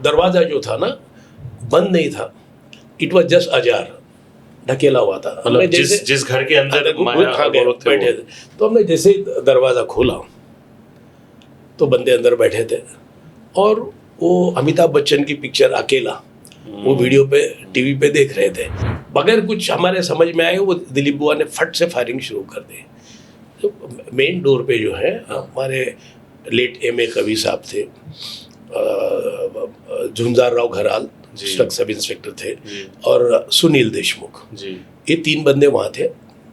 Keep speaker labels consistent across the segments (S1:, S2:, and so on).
S1: दरवाज़ा जो था ना बंद नहीं था, इट वॉज जस्ट अजार, ढकेला हुआ था।
S2: मतलब जिस घर के अंदर
S1: बैठे थे, तो हमने जैसे ही दरवाज़ा खोला तो बंदे अंदर बैठे थे, और वो अमिताभ बच्चन की पिक्चर अकेला वो वीडियो पे टीवी पे देख रहे थे। बगैर कुछ हमारे समझ में आए वो दिलीप बुआ ने फट से फायरिंग शुरू कर दी। तो मेन डोर पे जो है हमारे लेट M.A. कवि साहब थे, झुंझार राव घराल सब इंस्पेक्टर थे, और सुनील देशमुख, ये 3 बंदे वहाँ थे।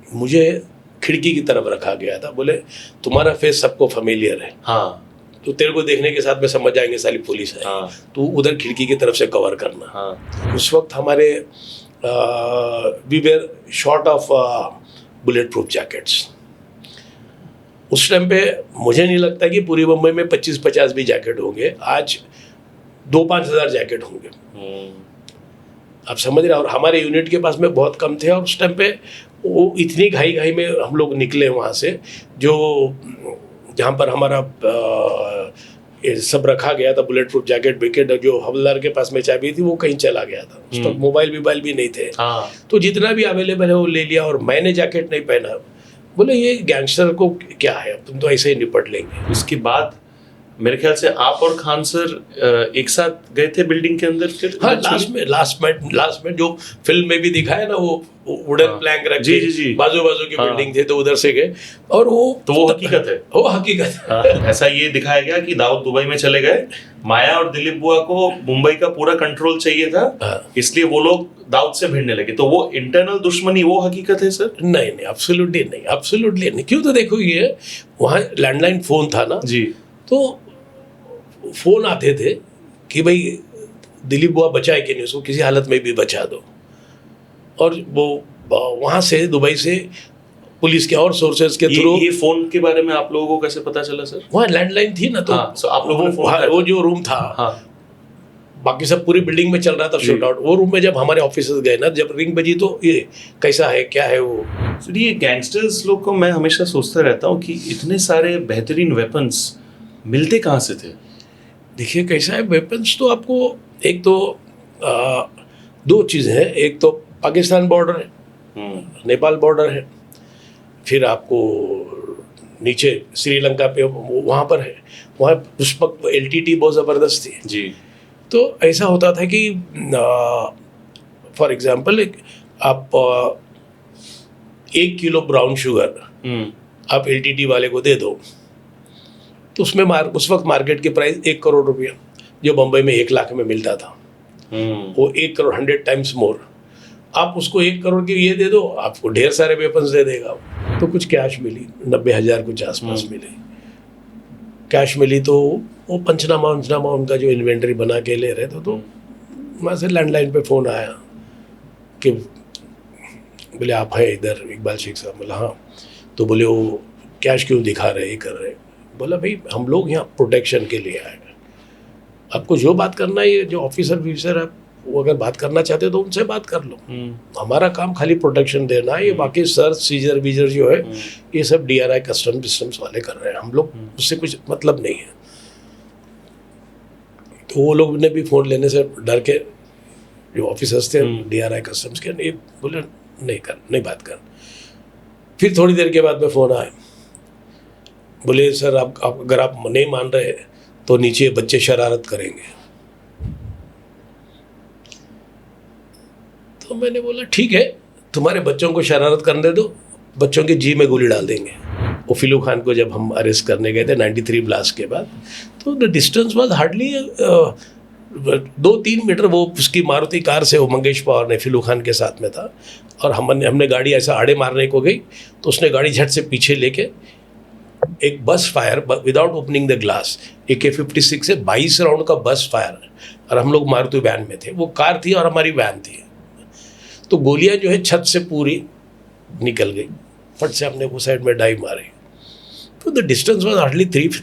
S1: मुझे खिड़की की तरफ रखा गया था, बोले तुम्हारा फेस सबको फैमिलियर है,
S2: हाँ,
S1: तो तेरे को देखने के साथ में समझ जाएंगे साली पुलिस है,
S2: हाँ,
S1: तू उधर खिड़की की तरफ से कवर करना।
S2: हाँ।
S1: उस वक्त हमारे we were short of bullet proof jackets. उस टाइम पे मुझे नहीं लगता कि पूरी मुंबई में 25-50 भी जैकेट होंगे, आज 2-5 हज़ार जैकेट होंगे, आप समझ रहे हैं। और हमारे यूनिट के पास में बहुत कम थे, और उस टाइम पे वो इतनी घाई में हम लोग निकले वहाँ से, जो जहाँ पर हमारा ये सब रखा गया था, बुलेट प्रूफ जैकेट विकेट, जो हवलदार के पास में चाबी थी वो कहीं चला गया था, उस वक्त मोबाइल भी नहीं थे, तो जितना भी अवेलेबल है वो ले लिया, और मैंने जैकेट नहीं पहना। बोले ये गैंगस्टर को क्या है, तुम तो ऐसे ही निपट लेंगे।
S2: उसके बाद मेरे ख्याल से आप और खान सर एक साथ गए थे बिल्डिंग के अंदर फिर?
S1: हाँ, लास्ट में जो फिल्म में भी दिखाया ना, वो वुडन प्लैंक रख के बाजू की बिल्डिंग थे, तो उधर से गए, और वो
S2: हकीकत है,
S1: वो हकीकत है।
S2: ऐसा ये दिखाया गया कि दाऊद दुबई में चले गए, माया और दिलीप बुआ को मुंबई का पूरा कंट्रोल चाहिए था, इसलिए वो लोग दाऊद से भिड़ने लगे। तो वो इंटरनल दुश्मनी वो हकीकत है सर?
S1: नहीं, एब्सोल्युटली नहीं। क्यों, तो देखो ये वहाँ लैंडलाइन फोन था ना जी, तो फोन आते थे कि भाई दिलीप बुआ बचाए कि नहीं, उसको किसी हालत में भी बचा दो, और वो वहाँ से दुबई से पुलिस के और सोर्सेज के थ्रू।
S2: ये फोन के बारे में आप लोगों को कैसे पता चला सर?
S1: वहाँ लैंडलाइन थी ना, तो
S2: आप लोगों ने
S1: वो जो रूम था, बाकी सब पूरी बिल्डिंग में चल रहा था शूट आउट, वो रूम में जब हमारे ऑफिसर्स गए ना, जब रिंग बजी, तो ये कैसा है, क्या है वो।
S2: सर ये गैंगस्टर्स लोग को मैं हमेशा सोचता रहता हूँ कि इतने सारे बेहतरीन वेपन्स मिलते कहाँ से थे?
S1: देखिए कैसा है, वेपन्स तो आपको एक तो 2 चीज़ें हैं, एक तो पाकिस्तान बॉर्डर है, नेपाल बॉर्डर है, फिर आपको नीचे श्रीलंका पे वहाँ पर है, वहाँ उस वक्त LTT बहुत ज़बरदस्त थी जी। तो ऐसा होता था कि फॉर एग्जांपल आप 1 किलो ब्राउन शुगर आप LTT वाले को दे दो, तो उसमें उस वक्त मार्केट की प्राइस 1 करोड़ रुपया, जो बम्बई में 1 लाख में मिलता था, वो 1 करोड़ 100 टाइम्स मोर। आप उसको 1 करोड़ के ये दे दो, आपको ढेर सारे वेपन्स दे देगा। तो कुछ कैश मिली, 90,000 कुछ आसपास मिले कैश मिली, तो वो पंचनामा उनका जो इन्वेंटरी बना के ले रहे थे, तो वहाँ से लैंडलाइन पे फ़ोन आया कि बोले आप हैं इधर, इकबाल शेख साहब। बोला हाँ। तो बोले वो कैश क्यों दिखा रहे, ये कर रहे। बोला भाई हम लोग यहाँ प्रोटेक्शन के लिए आए, आपको जो बात करना है, ये जो ऑफिसर है वो अगर बात करना चाहते हो तो उनसे बात कर लो, हमारा काम खाली प्रोटेक्शन देना है, ये बाकी सर्च सीजर वीजर जो है ये सब DRI कस्टम्स वाले कर रहे हैं, हम लोग उससे कुछ मतलब नहीं है। तो वो लोग ने भी फ़ोन लेने से डर के, जो ऑफिसर्स थे DRI कस्टम्स के, नहीं बोले नहीं बात कर। फिर थोड़ी देर के बाद में फ़ोन आया, बोले सर आप अगर आप नहीं मान रहे तो नीचे बच्चे शरारत करेंगे। तो मैंने बोला ठीक है, तुम्हारे बच्चों को शरारत करने दो, बच्चों के जी में गोली डाल देंगे। वो फिलू खान को जब हम अरेस्ट करने गए थे 93 ब्लास्ट के बाद, तो the distance was hardly 2-3 metre. वो उसकी मारुति कार से, वो मंगेश पवार ने फिलू खान के साथ में था, और हमने गाड़ी ऐसा आड़े मारने को गई तो उसने गाड़ी झट से पीछे लेके एक बस fire without opening the glass, AK-56 से 22 राउंड का बस फायर, और हम लोग मारुति वैन में थे, वो कार थी और हमारी वैन थी। तो गोलियां जो है छत से पूरी निकल गई, फट से हमने वो साइड में डाइव मारे। तो the distance was hardly 5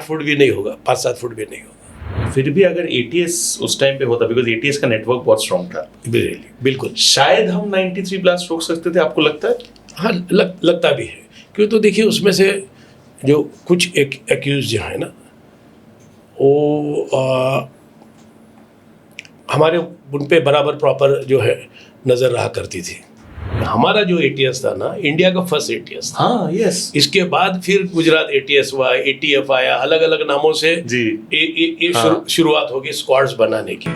S1: foot भी नहीं होगा, 5-7 फुट भी नहीं होगा।
S2: फिर भी अगर ATS उस टाइम पे होता, बिकॉज ATS का नेटवर्क बहुत स्ट्रॉन्ग था,
S1: बिल्कुल
S2: शायद हम 93 ब्लास्ट रोक सकते थे, आपको लगता है?
S1: हाँ, लगता भी है। क्यों, तो देखिए उसमें से जो कुछ एक एक्यूज जो है ना, वो हमारे उन पे बराबर प्रॉपर जो है नज़र रहा करती थी। हमारा जो ATS था ना, इंडिया का फर्स्ट ATS था।
S2: हाँ, यस
S1: इसके बाद फिर गुजरात ATS हुआ, ATF आया, अलग अलग नामों से
S2: जी।
S1: शुरुआत होगी स्क्वाड्स बनाने की।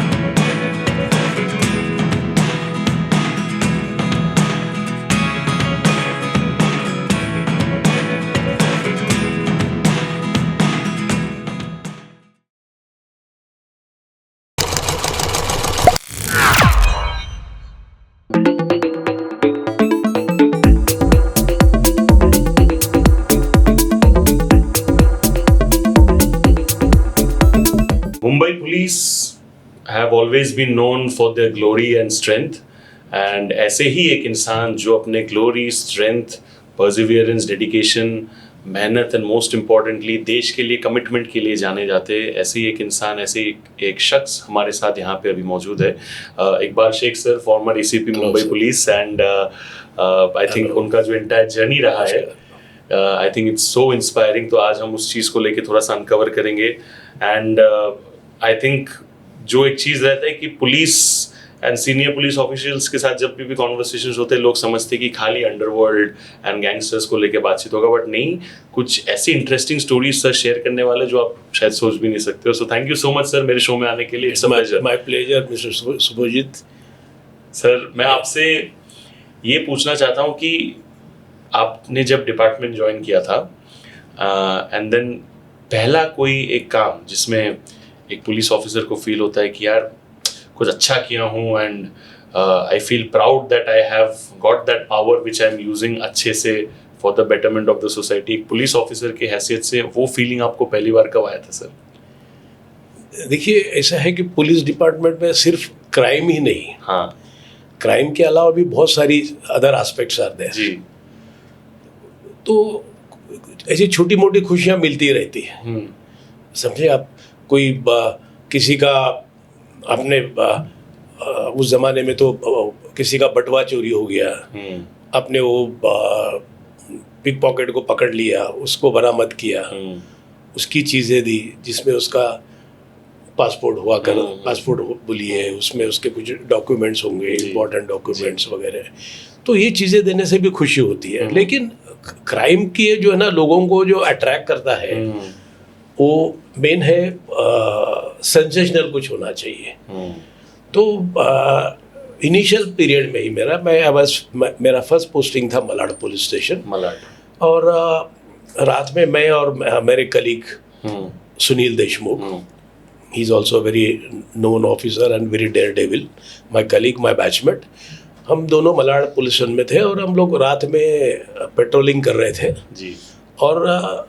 S2: Mumbai police have always been known for their glory and strength, and ऐसे ही एक इंसान जो अपने glory, strength, perseverance, dedication, मेहनत एंड मोस्ट इम्पॉर्टेंटली देश के लिए कमिटमेंट के लिए जाने जाते, ऐसे ही एक इंसान, ऐसे एक शख्स हमारे साथ यहाँ पे अभी मौजूद है। Iqbal Shaikh sir, former ACP Mumbai police, and I think उनका जो एंटायर जर्नी रहा है, I think it's so inspiring. तो आज हम उस चीज़ को लेके थोड़ा सा अनकवर करेंगे। एंड आई थिंक जो एक चीज़ रहता है कि police and senior police officials के साथ जब भी कॉन्वर्सेशंस होते हैं, लोग समझते हैं कि खाली अंडरवर्ल्ड एंड गैंगस्टर्स को लेके बातचीत होगा, बट नहीं, कुछ ऐसी इंटरेस्टिंग स्टोरीज सर शेयर करने वाले जो आप शायद सोच भी नहीं सकते हो। So thank you so much sir मेरे शो में आने के लिए। It's
S1: my pleasure mister Shubhajit.
S2: Sir मैं आपसे ये पूछना चाहता हूँ कि आपने जब डिपार्टमेंट ज्वाइन किया था, एंड देन पहला कोई एक काम जिसमें एक पुलिस ऑफिसर को फील होता है कि यार कुछ अच्छा किया हूँ, and I feel proud that I have got that power which I am using अच्छे से for the betterment of the society, एक पुलिस ऑफिसर की हैसियत से वो फीलिंग आपको पहली बार कब आया था सर?
S1: देखिए, ऐसा है कि पुलिस डिपार्टमेंट में सिर्फ क्राइम ही नहीं,
S2: हाँ,
S1: क्राइम के अलावा भी बहुत सारी अदर एस्पेक्ट्स आते हैं
S2: जी।
S1: तो ऐसी छोटी मोटी खुशियाँ मिलती रहती है। समझे आप, कोई किसी का अपने उस जमाने में तो किसी का बटवा चोरी हो गया, अपने वो पिक पॉकेट को पकड़ लिया, उसको बरामद किया, उसकी चीज़ें दी जिसमें उसका पासपोर्ट बोलिए, उसमें उसके कुछ डॉक्यूमेंट्स होंगे, इम्पोर्टेंट डॉक्यूमेंट्स वगैरह, तो ये चीज़ें देने से भी खुशी होती है। लेकिन क्राइम की जो है ना, लोगों को जो अट्रैक्ट करता है वो मेन है सेंसेशनल कुछ होना चाहिए। तो इनिशियल पीरियड में ही मेरा फर्स्ट पोस्टिंग था मलाड पुलिस स्टेशन, और रात में मैं और मेरे colleague Sunil Deshmukh, he is also very known officer and very daredevil, my colleague, my batchmate, हम दोनों मलाड पुलिस स्टेशन में थे और हम लोग रात में पेट्रोलिंग कर रहे थे
S2: जी।
S1: और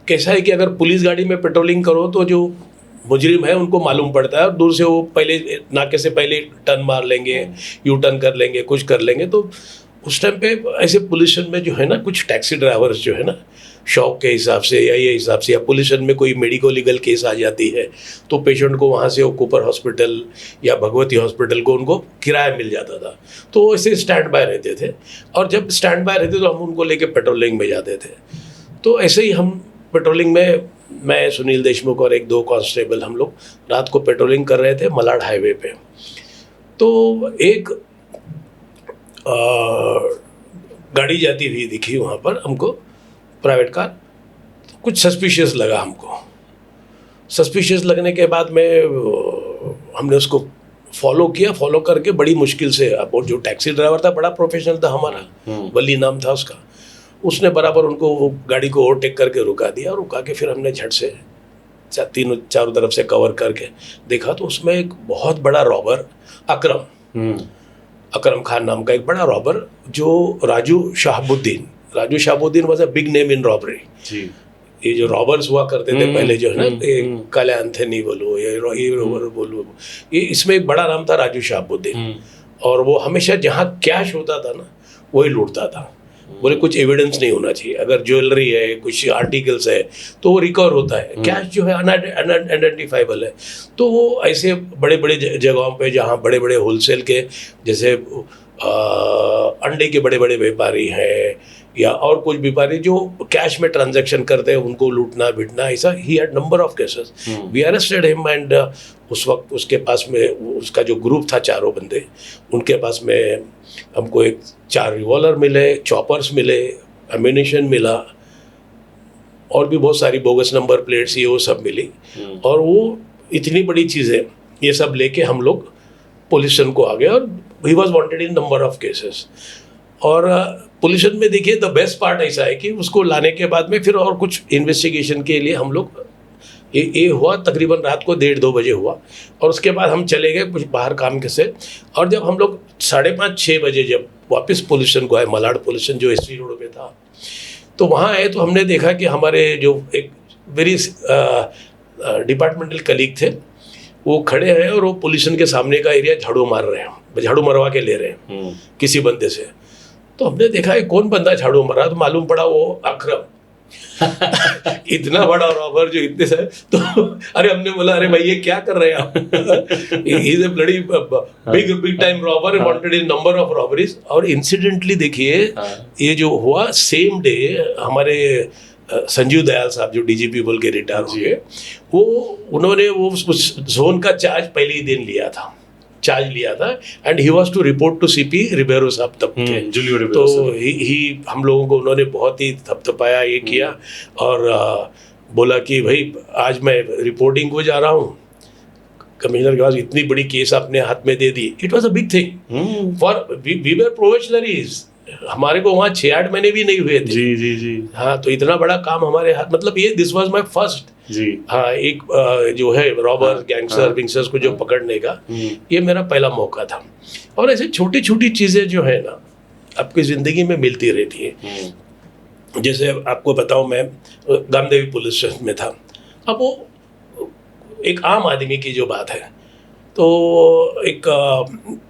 S1: कैसा है कि अगर पुलिस गाड़ी में पेट्रोलिंग करो तो जो मुजरिम है उनको मालूम पड़ता है, और दूर से वो पहले नाके से पहले टर्न मार लेंगे, यू टर्न कर लेंगे, कुछ कर लेंगे। तो उस टाइम पे ऐसे पुलिस स्टेशन में जो है ना, कुछ टैक्सी ड्राइवर्स जो है ना, शौक के हिसाब से या ये हिसाब से, या पुलिस स्टेशन में कोई मेडिको लीगल केस आ जाती है तो पेशेंट को वहाँ से वो कूपर हॉस्पिटल या भगवती हॉस्पिटल को उनको किराया मिल जाता था, तो ऐसे स्टैंड बाय रहते थे। और जब स्टैंड बाय रहते तो हम उनको लेके पेट्रोलिंग में जाते थे। तो ऐसे ही हम पेट्रोलिंग में, मैं, सुनील देशमुख और एक दो कांस्टेबल, हम लोग रात को पेट्रोलिंग कर रहे थे मलाड हाईवे पे। तो एक गाड़ी जाती हुई दिखी वहाँ पर हमको, प्राइवेट कार। तो कुछ सस्पिशियस लगा हमको। सस्पिशियस लगने के बाद में हमने उसको फॉलो किया। फॉलो करके बड़ी मुश्किल से, अब जो टैक्सी ड्राइवर था बड़ा प्रोफेशनल था हमारा, वली नाम था उसका, उसने बराबर उनको वो गाड़ी को ओवरटेक करके रुका दिया। रुका के फिर हमने झट से चारों तरफ से कवर करके देखा तो उसमें एक बहुत बड़ा रॉबर, अकरम खान नाम का एक बड़ा रॉबर, जो Raju Shahabuddin was a big name in robbery. ये जो रॉबर्स हुआ करते थे पहले जो है ना, काले एंथनी बोलो या ये रॉबर बोलो, ये इसमें एक बड़ा नाम था राजू शाहबुद्दीन। और वो हमेशा जहाँ कैश होता था ना वही लूटता था। बोले कुछ एविडेंस नहीं होना चाहिए, अगर ज्वेलरी है, कुछ आर्टिकल्स है तो वो रिकवर होता है, कैश जो है अनआइडेंटिफाइबल है। तो वो ऐसे बड़े बड़े जगहों पे जहाँ बड़े बड़े होलसेल के, जैसे अंडे के बड़े बड़े व्यापारी हैं या और कुछ व्यापारी जो कैश में ट्रांजैक्शन करते हैं उनको लूटना बिटना, ऐसा ही had number of cases. We arrested him and उस वक्त उसके पास में उसका जो ग्रुप था 4 बंदे, उनके पास में हमको 4 रिवॉल्वर मिले, चॉपर्स मिले, एम्यूनिशन मिला और भी बहुत सारी बोगस नंबर प्लेट्स ये वो सब मिली। और वो इतनी बड़ी चीज़ें ये सब लेके हम लोग पुलिस स्टेशन को आ गए और he was wanted in number of cases. और पुलिस स्टेशन में देखिए द बेस्ट पार्ट ऐसा है कि उसको लाने के बाद में फिर और कुछ इन्वेस्टिगेशन के लिए हम लोग ये हुआ तकरीबन रात को 1:30-2 बजे हुआ और उसके बाद हम चले गए कुछ बाहर काम के से। और जब हम लोग 5:30-6 बजे जब वापस पुलिस स्टेशन को आए, मलाड पुलिस स्टेशन जो एसटी रोड पे था, तो वहाँ आए तो हमने देखा कि हमारे जो एक वेरी डिपार्टमेंटल कलीग थे वो खड़े हैं और वो पुलिस स्टेशन के सामने का एरिया झाड़ू मार रहे हैं, झाड़ू मरवा के ले रहे हैं किसी बंदे से। तो हमने देखा ये कौन बंदा झाड़ू मार रहा, तो मालूम पड़ा वो अकरम इतना बड़ा रॉबर जो इतने से। तो अरे हमने बोला अरे भाई ये क्या कर रहे हैं आप, he is a bloody big time robber, wanted in number of robberies. और इंसिडेंटली देखिए ये जो हुआ सेम डे हमारे संजीव दयाल साहब जो डीजीपी बोल के रिटायर हुए, वो उन्होंने वो उस जोन का चार्ज पहले ही दिन लिया था and he was to report to CP Ribeiro साहब तब थे,
S2: जूलियो रिबेरो।
S1: तो ही हम लोगों को उन्होंने बहुत ही थपथपाया ये किया और बोला कि भाई आज मैं रिपोर्टिंग को जा रहा हूँ, कमिश्नर के पास इतनी बड़ी केस अपने हाथ में दे दी। It was a big thing for we were professionals, हमारे को वहाँ 6-8 महीने भी नहीं हुए थे।
S2: जी।
S1: हाँ, तो इतना बड़ा काम हमारे हाथ, मतलब ये दिस वाज माय फर्स्ट
S2: जी।
S1: हाँ, एक जो है रॉबर गैंगस्टर विंगस्टर्स को जो पकड़ने का ये मेरा पहला मौका था। और ऐसे छोटी छोटी चीज़ें जो है ना आपकी ज़िंदगी में मिलती रहती है। जैसे आपको बताऊँ, मैं गामदेवी पुलिस स्टेशन में था। अब वो एक आम आदमी की जो बात है, तो एक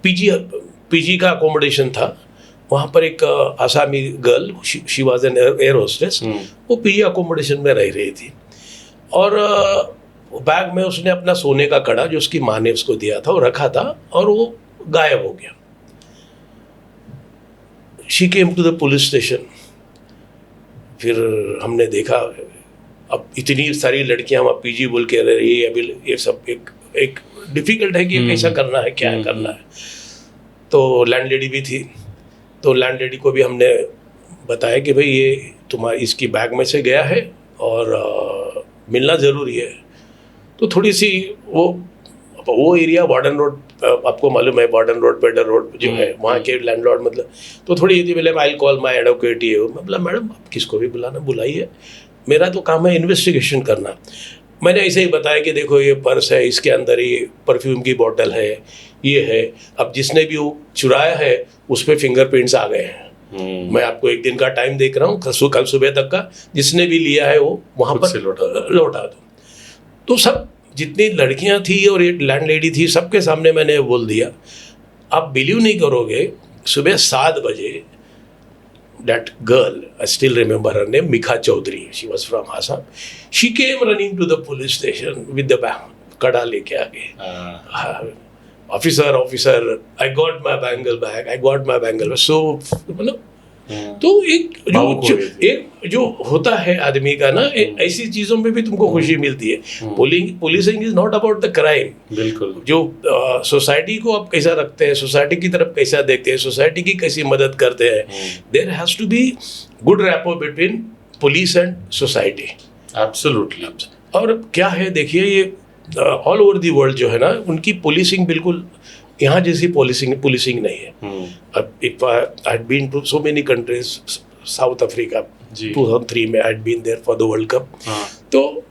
S1: पीजी का अकोमोडेशन था। वहाँ पर एक आसामी girl, she was an air hostess, वो पीजी अकोमोडेशन में रह रही थी और बैग में उसने अपना सोने का कड़ा जो उसकी माँ ने उसको दिया था वो रखा था और वो गायब हो गया। She came to the police station. फिर हमने देखा अब इतनी सारी लड़कियां वहाँ पीजी बोल के रह रही है, अभी ये सब एक डिफिकल्ट है कि कैसा करना है, क्या करना है। तो लैंडलेडी भी थी, तो लैंडलेडी को भी हमने बताया कि भाई ये तुम्हारी इसकी बैग में से गया है और मिलना ज़रूरी है। तो थोड़ी सी वो एरिया वार्डन रोड, आपको मालूम है वार्डन रोड पेडर रोड जो है वहाँ के लैंडलॉर्ड, मतलब तो थोड़ी ये बोले आई कॉल माई एडवोकेट, ये मतलब मैडम आप किसको भी बुलाना बुलाइए, मेरा तो काम है इन्वेस्टिगेशन करना। मैंने ऐसे ही बताया कि देखो ये पर्स है, इसके अंदर ये परफ्यूम की बोतल है, ये है, अब जिसने भी वो चुराया है उस पर फिंगरप्रिंट्स आ गए हैं। मैं आपको 1 दिन का टाइम देख रहा हूँ, कल सुबह तक का, जिसने भी लिया है वो वहाँ पर लौटा दो। तो सब जितनी लड़कियाँ थी और एक लैंडलेडी थी सबके सामने मैंने बोल दिया। आप बिलीव नहीं करोगे, सुबह 7 बजे that girl, I still remember her name, Mikha Chaudhary, she was from Assam. She came running to the police station with the bag, kada leke aage. Officer, I got my bangle bag. So, मतलब तो एक जो होता है आदमी का ना, ऐसी चीजों में भी तुमको खुशी मिलती है। Policing is not about the crime.
S2: बिल्कुल।
S1: जो सोसाइटी को आप कैसा रखते हैं, सोसाइटी की तरफ कैसा देखते हैं, सोसाइटी की कैसी मदद करते हैं, there has to be good rapport between police and society.
S2: Absolutely.
S1: और क्या है देखिए, ये ऑल ओवर दी वर्ल्ड जो है ना, उनकी पुलिसिंग बिल्कुल यहाँ जैसी पुलिसिंग नहीं है। अब if I had been to so many countries, South Africa 2003 में I had been there for the world cup, तो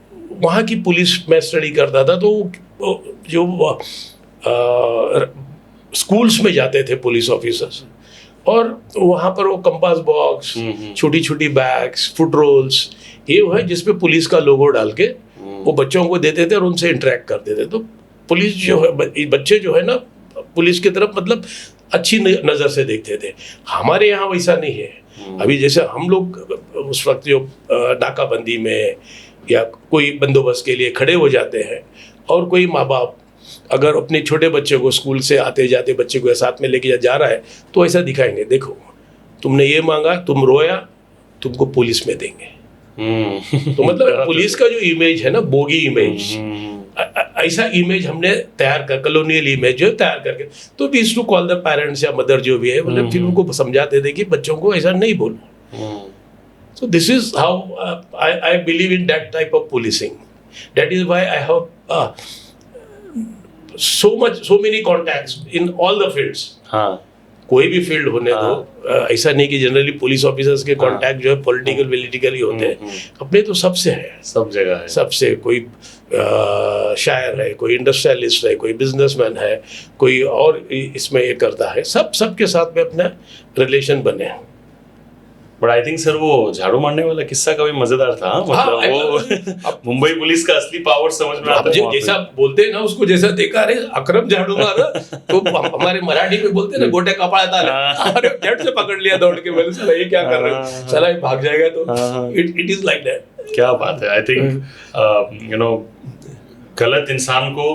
S1: वहाँ की पुलिस मैं स्टडी करता था। तो जो स्कूल्स में जाते थे पुलिस ऑफिसर्स, और वहाँ पर वो कंपास बॉक्स, छोटी छोटी बैग्स, फुट रोल्स, ये वो है जिसपे पुलिस का लोगो डाल के वो बच्चों को देते थे और उनसे इंटरेक्ट करते थे। तो पुलिस जो है, बच्चे जो है ना पुलिस की तरफ मतलब अच्छी नज़र से देखते थे। हमारे यहाँ वैसा नहीं है। अभी जैसे हम लोग उस वक्त जो नाकाबंदी में या कोई बंदोबस्त के लिए खड़े हो जाते हैं, और कोई माँ बाप अगर अपने छोटे बच्चे को स्कूल से आते जाते बच्चे को साथ में लेके जा रहा है, तो ऐसा दिखाएंगे, देखो तुमने ये मांगा, तुम रोया, तुमको पुलिस में देंगे। तो
S2: डरा
S1: मतलब पुलिस का जो इमेज है ना, बोगी इमेज, ऐसा इमेज हमने तैयार कर, कॉलोनियल इमेज जो तैयार करके, तो we to call the parents या मदर जो भी है, मतलब फिर उनको समझाते थे कि बच्चों को ऐसा नहीं बोलो। So this is how I believe in that type of policing. That is why I have so many contacts in all the fields.
S2: हाँ,
S1: कोई भी फील्ड होने दो, ऐसा नहीं कि जनरली पुलिस ऑफिसर्स के कांटेक्ट जो है पॉलिटिकल ही होते हैं, अपने तो सबसे है,
S2: सब जगह है।
S1: सबसे। कोई शायर है, कोई इंडस्ट्रियलिस्ट है, कोई बिजनेसमैन है, कोई और इसमें ये करता है, सबके साथ में अपना रिलेशन बने।
S2: बट आई थिंक सर वो झाड़ू मारने वाला किस्सा काफी मजेदार था। मतलब वो मुंबई पुलिस का असली पावर समझ में आता है।
S1: जैसा बोलते हैं ना, उसको जैसा देखा, अरे अकरम झाड़ू मारा, तो हमारे मराठी में बोलते हैं ना, गोटे कपाड़ा था, अरे झट से पकड़ लिया दौड़ के, मैंने साला ये क्या कर रहे हो, साला ये भाग जाएगा। तो इट इज लाइक दैट।
S2: क्या बात है। आई थिंक यू नो गलत इंसान को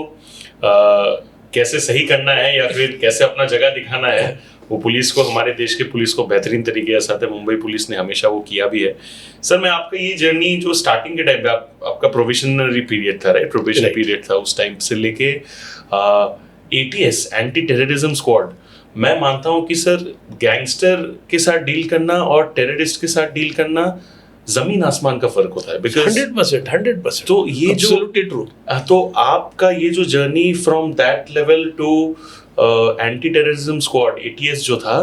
S2: कैसे सही करना है या फिर कैसे अपना जगह दिखाना है, वो पुलिस को, हमारे देश के पुलिस को बेहतरीन तरीके से आता है। मुंबई पुलिस ने हमेशा वो किया भी है। सर, मैं आपका ये जर्नी जो स्टार्टिंग के टाइम पे आपका प्रोबेशनरी पीरियड था, राइट, प्रोबेशन पीरियड था, उस टाइम से लेके एटीएस, एंटी टेररिज्म स्क्वाड, मैं मानता हूँ कि सर गैंगस्टर के साथ डील करना और टेररिस्ट के साथ डील करना जमीन आसमान का फर्क होता है। बिकॉज
S1: 100%।
S2: तो ये जो ट्रू, तो आपका ये जो journey from that level to anti terrorism squad, ATS जो था,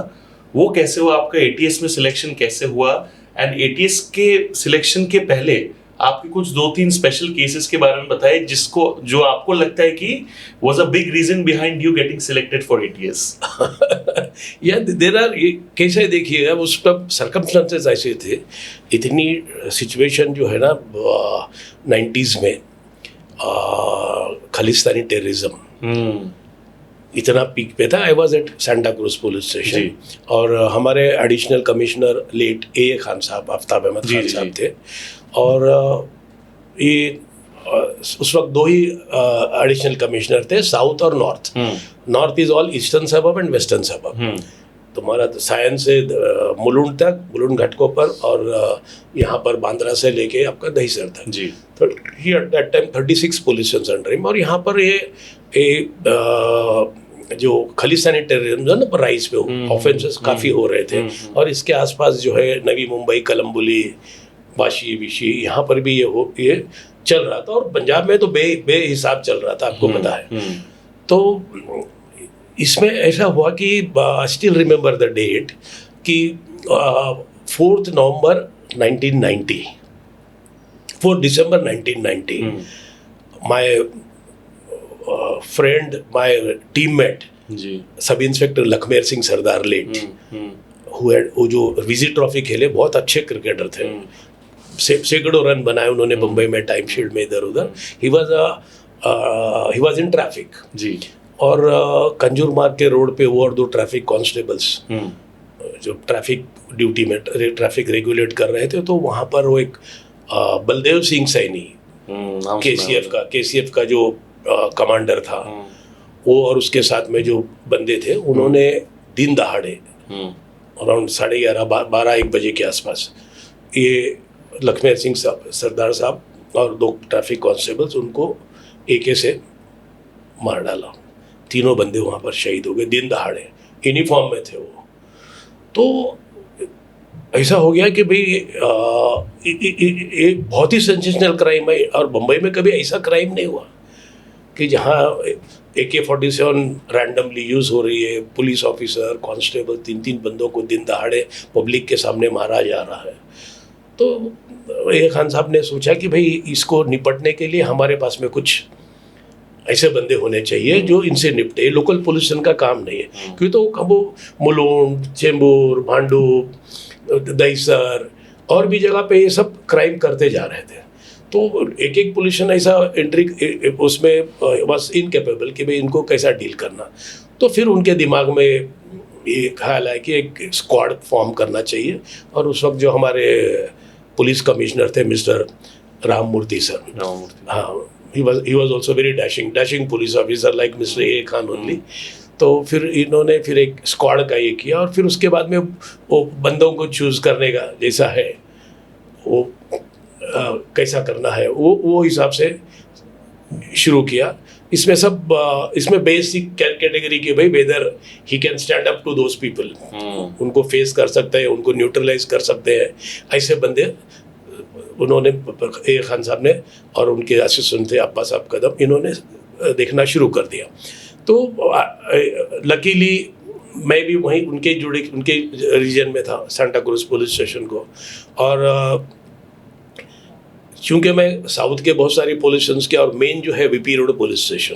S2: वो कैसे हुआ? आपका एटीएस में सिलेक्शन कैसे हुआ? एंड एटीएस के सिलेक्शन के पहले आपके कुछ 2-3 स्पेशल केसेस के बारे में बताइए, जिसको, जो आपको लगता है कि was a big reason behind you getting selected for ATS.
S1: या देयर आर कैसे, देखिएगा उस पर सर्कमस्टेंसेस ऐसे थे, इतनी सिचुएशन जो है ना 90s में, खालिस्तानी टेररिज्म इतना पीक पे था। I was at Santa cruise police station, और हमारे एडिशनल कमिश्नर लेट ए खान साहब, आफ्ताब अहमद खान साहब थे, और ये उस वक्त 2 ही एडिशनल कमिश्नर थे, साउथ और north. North is all eastern सबब एंड वेस्टर्न सबब। तुम्हारा सायंस से मुलुंड तक, मुलुंड घाटकोपर, और यहाँ पर बांद्रा से लेके आपका दहीसर तक जी। तो he at that time 36 police station under him. और यहाँ पर ये जो खालिस्तानी टेररिज्म ना पर राइज पे ऑफेंसेस काफ़ी हो रहे थे, और इसके आसपास जो है नवी मुंबई, कलम्बुली, वाशी विशी, यहाँ पर भी ये चल रहा था, और पंजाब में तो बेहिसाब चल रहा था, आपको पता है। तो इसमें ऐसा हुआ कि स्टिल रिमेंबर द डेट कि 4 November 1990, 4 December 1990, my friend, my teammate sub inspector Lakhmer Singh Sardar late, वो जो विजी ट्रॉफी खेले, बहुत अच्छे क्रिकेटर थे, सैकड़ों रन बनाए उन्होंने मुंबई में, टाइम शील्ड में, इधर उधर। ही वाज इन ट्रैफिक जी, और कंजूर मार्ग के रोड पे वो और 2 ट्रैफिक कांस्टेबल्स जो ट्रैफिक ड्यूटी में ट्रैफिक रेगुलेट कर रहे थे, तो वहाँ पर वो एक बलदेव सिंह सैनी, केसीएफ का जो कमांडर था, वो और उसके साथ में जो बंदे थे, उन्होंने दिन दहाड़े अराउंड 11:30-12-1 बजे के आसपास ये लखमेर सिंह सरदार साहब और 2 ट्रैफिक कांस्टेबल्स, उनको एके से मार डाला। 3 बंदे वहाँ पर शहीद हो गए, दिन दहाड़े, यूनिफॉर्म में थे वो। तो ऐसा हो गया कि भाई एक बहुत ही सेंसेशनल क्राइम है, और मुंबई में कभी ऐसा क्राइम नहीं हुआ कि जहाँ AK-47 रैंडमली यूज़ हो रही है, पुलिस ऑफिसर, कांस्टेबल, 3 बंदों को दिन दहाड़े पब्लिक के सामने मारा जा रहा है। तो ए खान साहब ने सोचा कि भाई इसको निपटने के लिए हमारे पास में कुछ ऐसे बंदे होने चाहिए जो इनसे निपटे। लोकल पुलिस का काम नहीं है, क्योंकि तो वो मुलुंड, चेंबूर, भांडुप, दहीसर और भी जगह पे ये सब क्राइम करते जा रहे थे। तो एक पुलिस ऐसा एंट्री उसमें बस इनकेपेबल कि भाई इनको कैसा डील करना। तो फिर उनके दिमाग में ये ख्याल है कि एक स्क्वाड फॉर्म करना चाहिए, और उस वक्त जो हमारे पुलिस कमिश्नर थे मिस्टर राममूर्ति सर, हाँ, he was also very dashing police officer like Mr. A. Khan only। तो फिर इन्होंने फिर एक स्क्वाड का ये किया, और फिर उसके बाद में वो बंदों को चूज़ करने का जैसा है वो कैसा करना है वो हिसाब से शुरू किया। इसमें बेसिक कैटेगरी की भाई whether he can stand up to those people, उनको फेस कर सकते हैं, उनको न्यूट्रलाइज कर सकते हैं, ऐसे बंदे उन्होंने ए खान साहब ने और उनके असिस्टेंट थे अप्पा साहब कदम, इन्होंने देखना शुरू कर दिया। तो लकीली मैं भी वहीं उनके रीजन में था, सांता क्रूज पुलिस स्टेशन को। और चूँकि मैं साउथ के बहुत सारी पुलिस स्टेशन के, और मेन जो है VP road police station,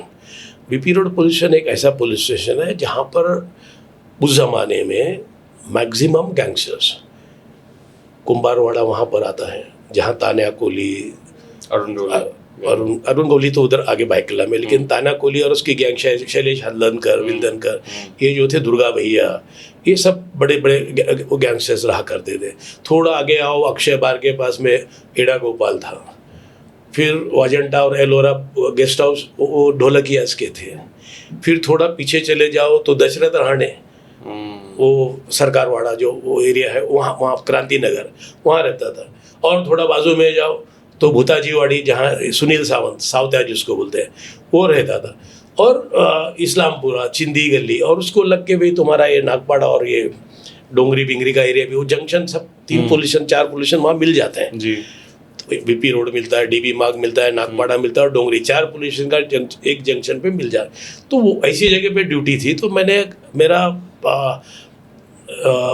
S1: VP road police station एक ऐसा पुलिस स्टेशन है जहाँ पर उस ज़माने में मैक्सिमम गैंगस्टर्स, कुंभारवाड़ा वहाँ पर आता है जहाँ तान्या कोहली, अरुण गौली तो उधर आगे बाइकला में, लेकिन तान्या कोहली और उसकी गैंग शैलेश हल्दनकर, विल्दनकर, ये जो थे, दुर्गा भैया, ये सब बड़े बड़े गैंगस्टर्स रहा करते थे। थोड़ा आगे आओ, अक्षय बार के पास में एड़ा गोपाल था, फिर वाजंटा और एलोरा गेस्ट हाउस वो ढोलकियास के थे। फिर थोड़ा पीछे चले जाओ तो दशरथ राणे, वो सरकारवाड़ा जो वो एरिया है, वहाँ क्रांति नगर वहाँ रहता था। और थोड़ा बाजू में जाओ तो भूताजीवाड़ी, जहाँ सुनील सावंत, सावत्या जिसको बोलते हैं, वो रहता था। और इस्लामपुरा, चिंदी गली, और उसको लग के भी तुम्हारा ये नागपाड़ा और ये डोंगरी बिंगरी का एरिया भी, वो जंक्शन सब 3 पोल्यूशन 4 पोल्यूशन वहाँ मिल जाते हैं जी। तो वीपी रोड मिलता है, डीबी मार्ग मिलता है, नागपाड़ा मिलता है और डोंगरी, 4 पोल्यूशन का एक जंक्शन पे मिल जाए। तो वो ऐसी जगह पे ड्यूटी थी। तो मैंने मेरा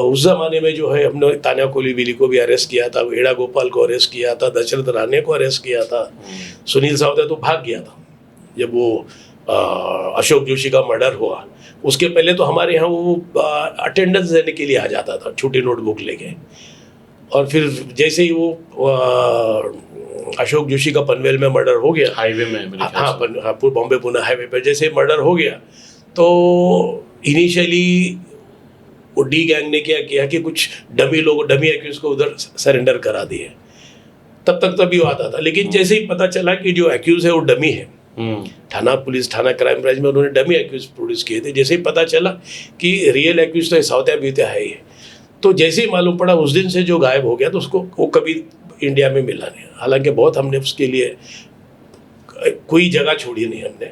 S1: उस ज़माने में जो है हमने तान्या कोहली विली को भी अरेस्ट किया था, एड़ा गोपाल को अरेस्ट किया था, दशरथ राणे को अरेस्ट किया था, सुनील सावत्या तो भाग गया था जब वो अशोक जोशी का मर्डर हुआ। उसके पहले तो हमारे यहाँ वो अटेंडेंस देने के लिए आ जाता था छोटी नोटबुक लेके। और फिर जैसे ही वो अशोक जोशी का पनवेल में मर्डर हो गया,
S2: हाईवे में,
S1: हाँ बॉम्बे पुणे हाईवे पे जैसे मर्डर हो गया, तो इनिशियली वो डी गैंग ने क्या किया कि कुछ डमी एक्यूज को उधर सरेंडर करा दिए। तभी वो आता था, लेकिन जैसे ही पता चला कि जो एक्यूज है वो डमी है, थाना पुलिस, थाना क्राइम ब्रांच में उन्होंने डमी एक्यूज प्रोड्यूस किए थे। जैसे ही पता चला कि रियल एक्यूज तो सावत्या बीत्या है ही, तो जैसे ही मालूम पड़ा उस दिन से जो गायब हो गया, तो उसको वो कभी इंडिया में मिला नहीं। हालांकि बहुत हमने उसके लिए कोई जगह छोड़ी नहीं हमने,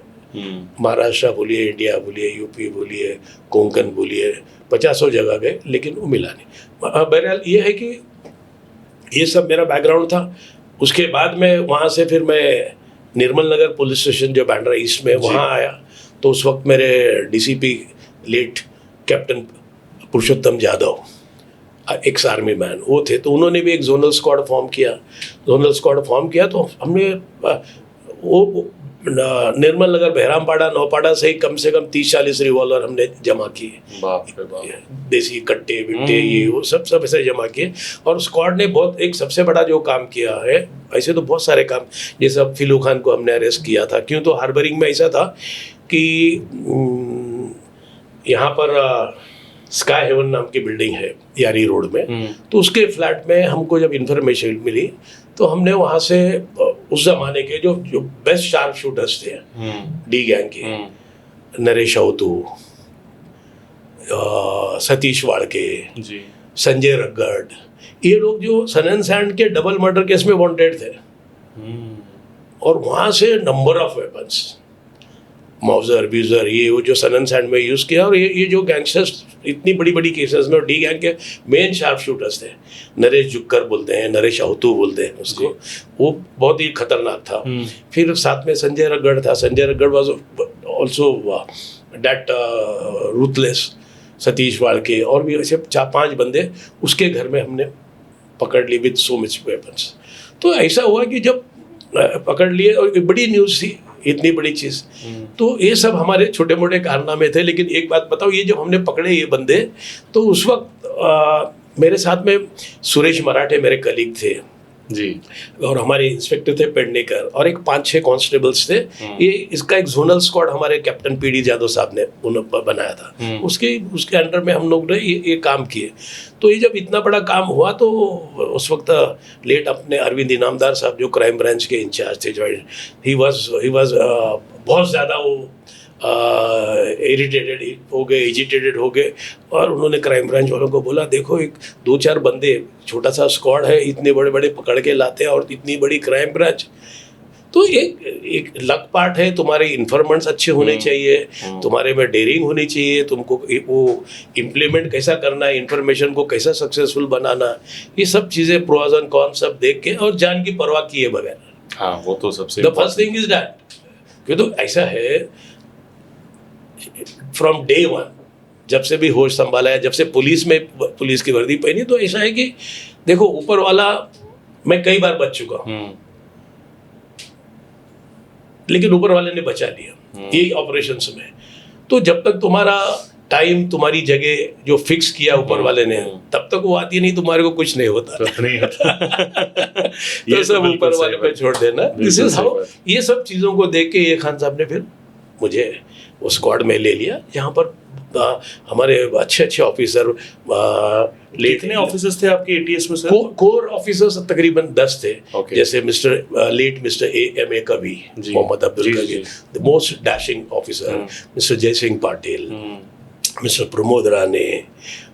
S1: महाराष्ट्र बोलिए, इंडिया बोलिए, यूपी बोलिए, कोंकण बोलिए, 50 जगह गए, लेकिन वो मिला नहीं। बहरहाल ये है कि ये सब मेरा बैकग्राउंड था। उसके बाद में वहाँ से फिर मैं निर्मल नगर पुलिस स्टेशन जो बांद्रा ईस्ट में, वहाँ आया। तो उस वक्त मेरे डीसीपी लेट कैप्टन पुरुषोत्तम यादव, एक्स आर्मी मैन, वो थे। तो उन्होंने भी एक जोनल स्क्वाड फॉर्म किया। तो हमने वो निर्मल नगर, बहरामपाड़ा, नौपाड़ा से कम 30-40 रिवॉल्वर हमने जमा किए।
S2: बाप रे बाप।
S1: देसी कट्टे बिट्टे ये वो सब ऐसे जमा किए। और स्क्वाड ने बहुत एक सबसे बड़ा जो काम किया है, ऐसे तो बहुत सारे काम, जैसे अब फिलू खान को हमने अरेस्ट किया था। क्यों? तो हार्बरिंग में ऐसा था कि यहाँ पर स्काई हेवन नाम की बिल्डिंग है यारी रोड में, तो उसके फ्लैट में हमको जब इन्फॉर्मेशन मिली, तो हमने वहाँ से उस जमाने के जो बेस्ट शार्प शूटर्स थे डी गैंग के, नरेश अवतू, सतीश वाड़के, संजय रगड़, ये लोग जो सन एंड सैंड के डबल मर्डर केस में वांटेड थे। और वहाँ से नंबर ऑफ वेपन्स, माउजर, ब्यूजर, ये वो जो सन एंड सैंड में यूज़ किया। और ये जो गैंगस्टर्स इतनी बड़ी केसेस में, और डी गैंग के मेन शार्प शूटर्स थे, नरेश जुक्कर बोलते हैं, नरेश अवतू बोलते हैं उसको, वो बहुत ही खतरनाक था। फिर साथ में संजय रगड़ था। Sanjay Ragad was also that ruthless. Satish Wadke और भी ऐसे 4-5 बंदे उसके घर में हमने पकड़ ली विद सो मच वेपन्स। तो ऐसा हुआ कि जब पकड़ लिए, और बड़ी न्यूज़ थी, इतनी बड़ी चीज़। तो ये सब हमारे छोटे मोटे कारनामे थे। लेकिन एक बात बताओ, ये जब हमने पकड़े ये बंदे, तो उस वक्त मेरे साथ में सुरेश मराठे मेरे कलीग थे जी, और हमारे इंस्पेक्टर थे पेडनेकर, और एक 5-6 कांस्टेबल्स थे। ये इसका एक जोनल स्क्वाड हमारे कैप्टन पीडी यादव साहब ने बनाया था। उसके अंडर में हम लोग ने ये काम किए। तो ये जब इतना बड़ा काम हुआ, तो उस वक्त लेट अपने अरविंद इनामदार साहब जो क्राइम ब्रांच के इंचार्ज थे, जॉइंट, ही वाज बहुत ज़्यादा वो इरिटेटेड हो गए, एजिटेटेड हो गए, और उन्होंने क्राइम ब्रांच वालों को बोला, देखो एक 2-4 बंदे, छोटा सा स्क्वाड है, इतने बड़े बड़े पकड़ के लाते हैं, और इतनी बड़ी क्राइम ब्रांच। तो एक लक पार्ट है, तुम्हारे इन्फॉर्मेंट्स अच्छे होने चाहिए, तुम्हारे में डेयरिंग होनी चाहिए, तुमको वो इम्प्लीमेंट कैसा करना है, इन्फॉर्मेशन को कैसा सक्सेसफुल बनाना, ये सब चीज़ें प्रोज एंड कॉन सब देख के, और जान की परवाह किए बगैर।
S2: हाँ, वो तो सबसे
S1: the first thing is that. क्यों तो ऐसा है, फ्रॉम डे वन, जब से भी होश संभाला है, जब से पुलिस की वर्दी पहनी, तो ऐसा है कि देखो, ऊपर वाला, मैं कई बार बच चुका हूँ, लेकिन ऊपर वाले ने बचा लिया यही ऑपरेशंस में। तो जब तक तुम्हारा टाइम, तुम्हारी जगह जो फिक्स किया ऊपर वाले ने, तब तक वो आती नहीं, तुम्हारे को कुछ नहीं होता। तो सब ऊपर वाले पे छोड़ देना। This is how. ये सब चीज़ों को देख के ये खान साहब ने फिर मुझे वो स्क्वाड में ले लिया, जहाँ पर हमारे अच्छे ऑफिसर,
S2: कितने ऑफिसर्स थे आपके एटीएस में सर?
S1: कोर ऑफिसर्स तकरीबन 10 थे। जैसे late mister A.M.A. Kabi, Mohammed Abdul Kabir, the most dashing officer, mister Jai Singh Patil, mister Pramod Rane,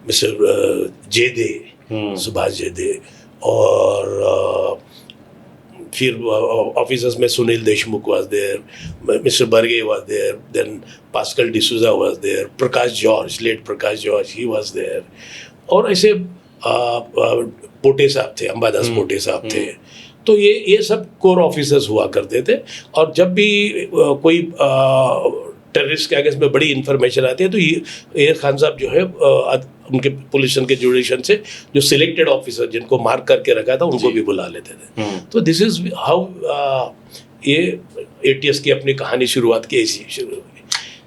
S1: mister Jede, Subhash Jede, और फिर ऑफिसर्स में Sunil Deshmukh was there, mister Barge was there, then Pascal D'Souza was there, Prakash George, late Prakash George, he was there, और ऐसे पोटे साहब थे, अंबादास पोटे साहब थे। तो ये सब कोर ऑफिसर्स हुआ करते थे। और जब भी कोई टेररिस्ट के अगेंस्ट में बड़ी इन्फॉर्मेशन आती है, तो ये खान साहब जो है, उनके पुलिस के जुडिशन से जो सिलेक्टेड ऑफिसर जिनको मार्क करके रखा था, उनको भी बुला लेते थे। तो दिस इज हाउ ये एटीएस की अपनी कहानी शुरुआत की, ऐसी शुरू हुई।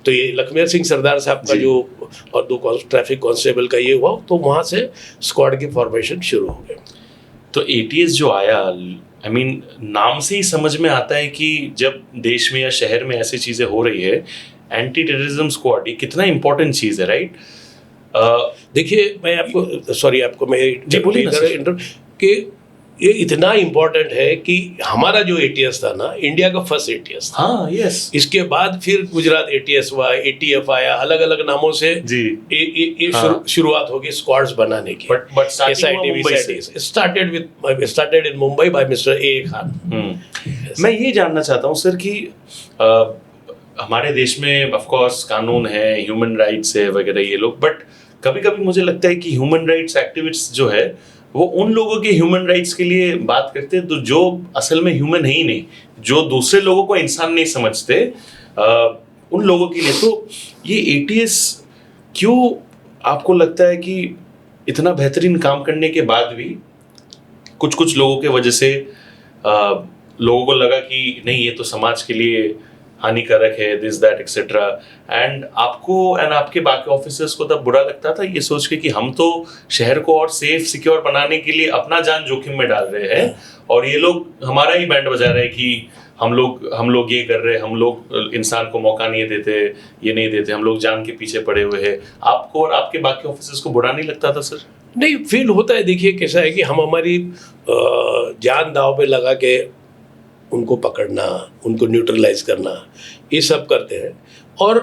S1: तो ये लखमेर सिंह सरदार साहब का जो, और 2 ट्रैफिक कांस्टेबल का ये हुआ, तो वहाँ से स्क्वाड की फॉर्मेशन शुरू हो गई।
S2: तो एटीएस जो आया, आई मीन नाम से ही समझ में आता है कि जब देश में या शहर में ऐसी चीज़ें हो रही है, एंटी टेररिज्म स्क्वाड, ये कितना इंपॉर्टेंट चीज़ है, राइट?
S1: देखिए, मैं आपको मैं कि ये इतना इम्पोर्टेंट है कि हमारा जो एटीएस था ना, इंडिया का फर्स्ट एटीएस था।
S2: हाँ, यस।
S1: इसके बाद फिर गुजरात एटीएस हुआ, एटीएफ आया, अलग अलग नामों से ये शुरुआत होगी स्क्वाड्स बनाने की।
S2: But
S1: started in Mumbai by mister A. Khan.
S2: मैं ये जानना चाहता हूँ सर कि हमारे देश में ऑफ कोर्स कानून है, ह्यूमन राइट्स है वगैरह ये लोग, बट कभी कभी मुझे लगता है कि ह्यूमन राइट्स एक्टिविस्ट जो है, वो उन लोगों के ह्यूमन राइट्स के लिए बात करते हैं तो जो असल में ह्यूमन है ही नहीं, जो दूसरे लोगों को इंसान नहीं समझते, उन लोगों के लिए। तो ये एटीएस क्यों आपको लगता है कि इतना बेहतरीन काम करने के बाद भी कुछ लोगों के वजह से लोगों को लगा कि नहीं, ये तो समाज के लिए हानिकारक है, दिस दैट एक्सेट्रा, एंड आपको एंड आपके बाकी ऑफिसर्स को तब बुरा लगता था ये सोच के कि हम तो शहर को और सेफ सिक्योर बनाने के लिए अपना जान जोखिम में डाल रहे हैं, और ये लोग हमारा ही बैंड बजा रहे हैं कि हम लोग ये कर रहे हैं, हम लोग इंसान को मौका नहीं देते, ये नहीं देते, हम लोग जान के पीछे पड़े हुए हैं। आपको और आपके बाकी ऑफिसर्स को बुरा नहीं लगता था सर?
S1: नहीं, फील होता है। देखिए कैसा है कि हम हमारी जान दांव पे लगा के उनको पकड़ना, उनको न्यूट्रलाइज करना, ये सब करते हैं। और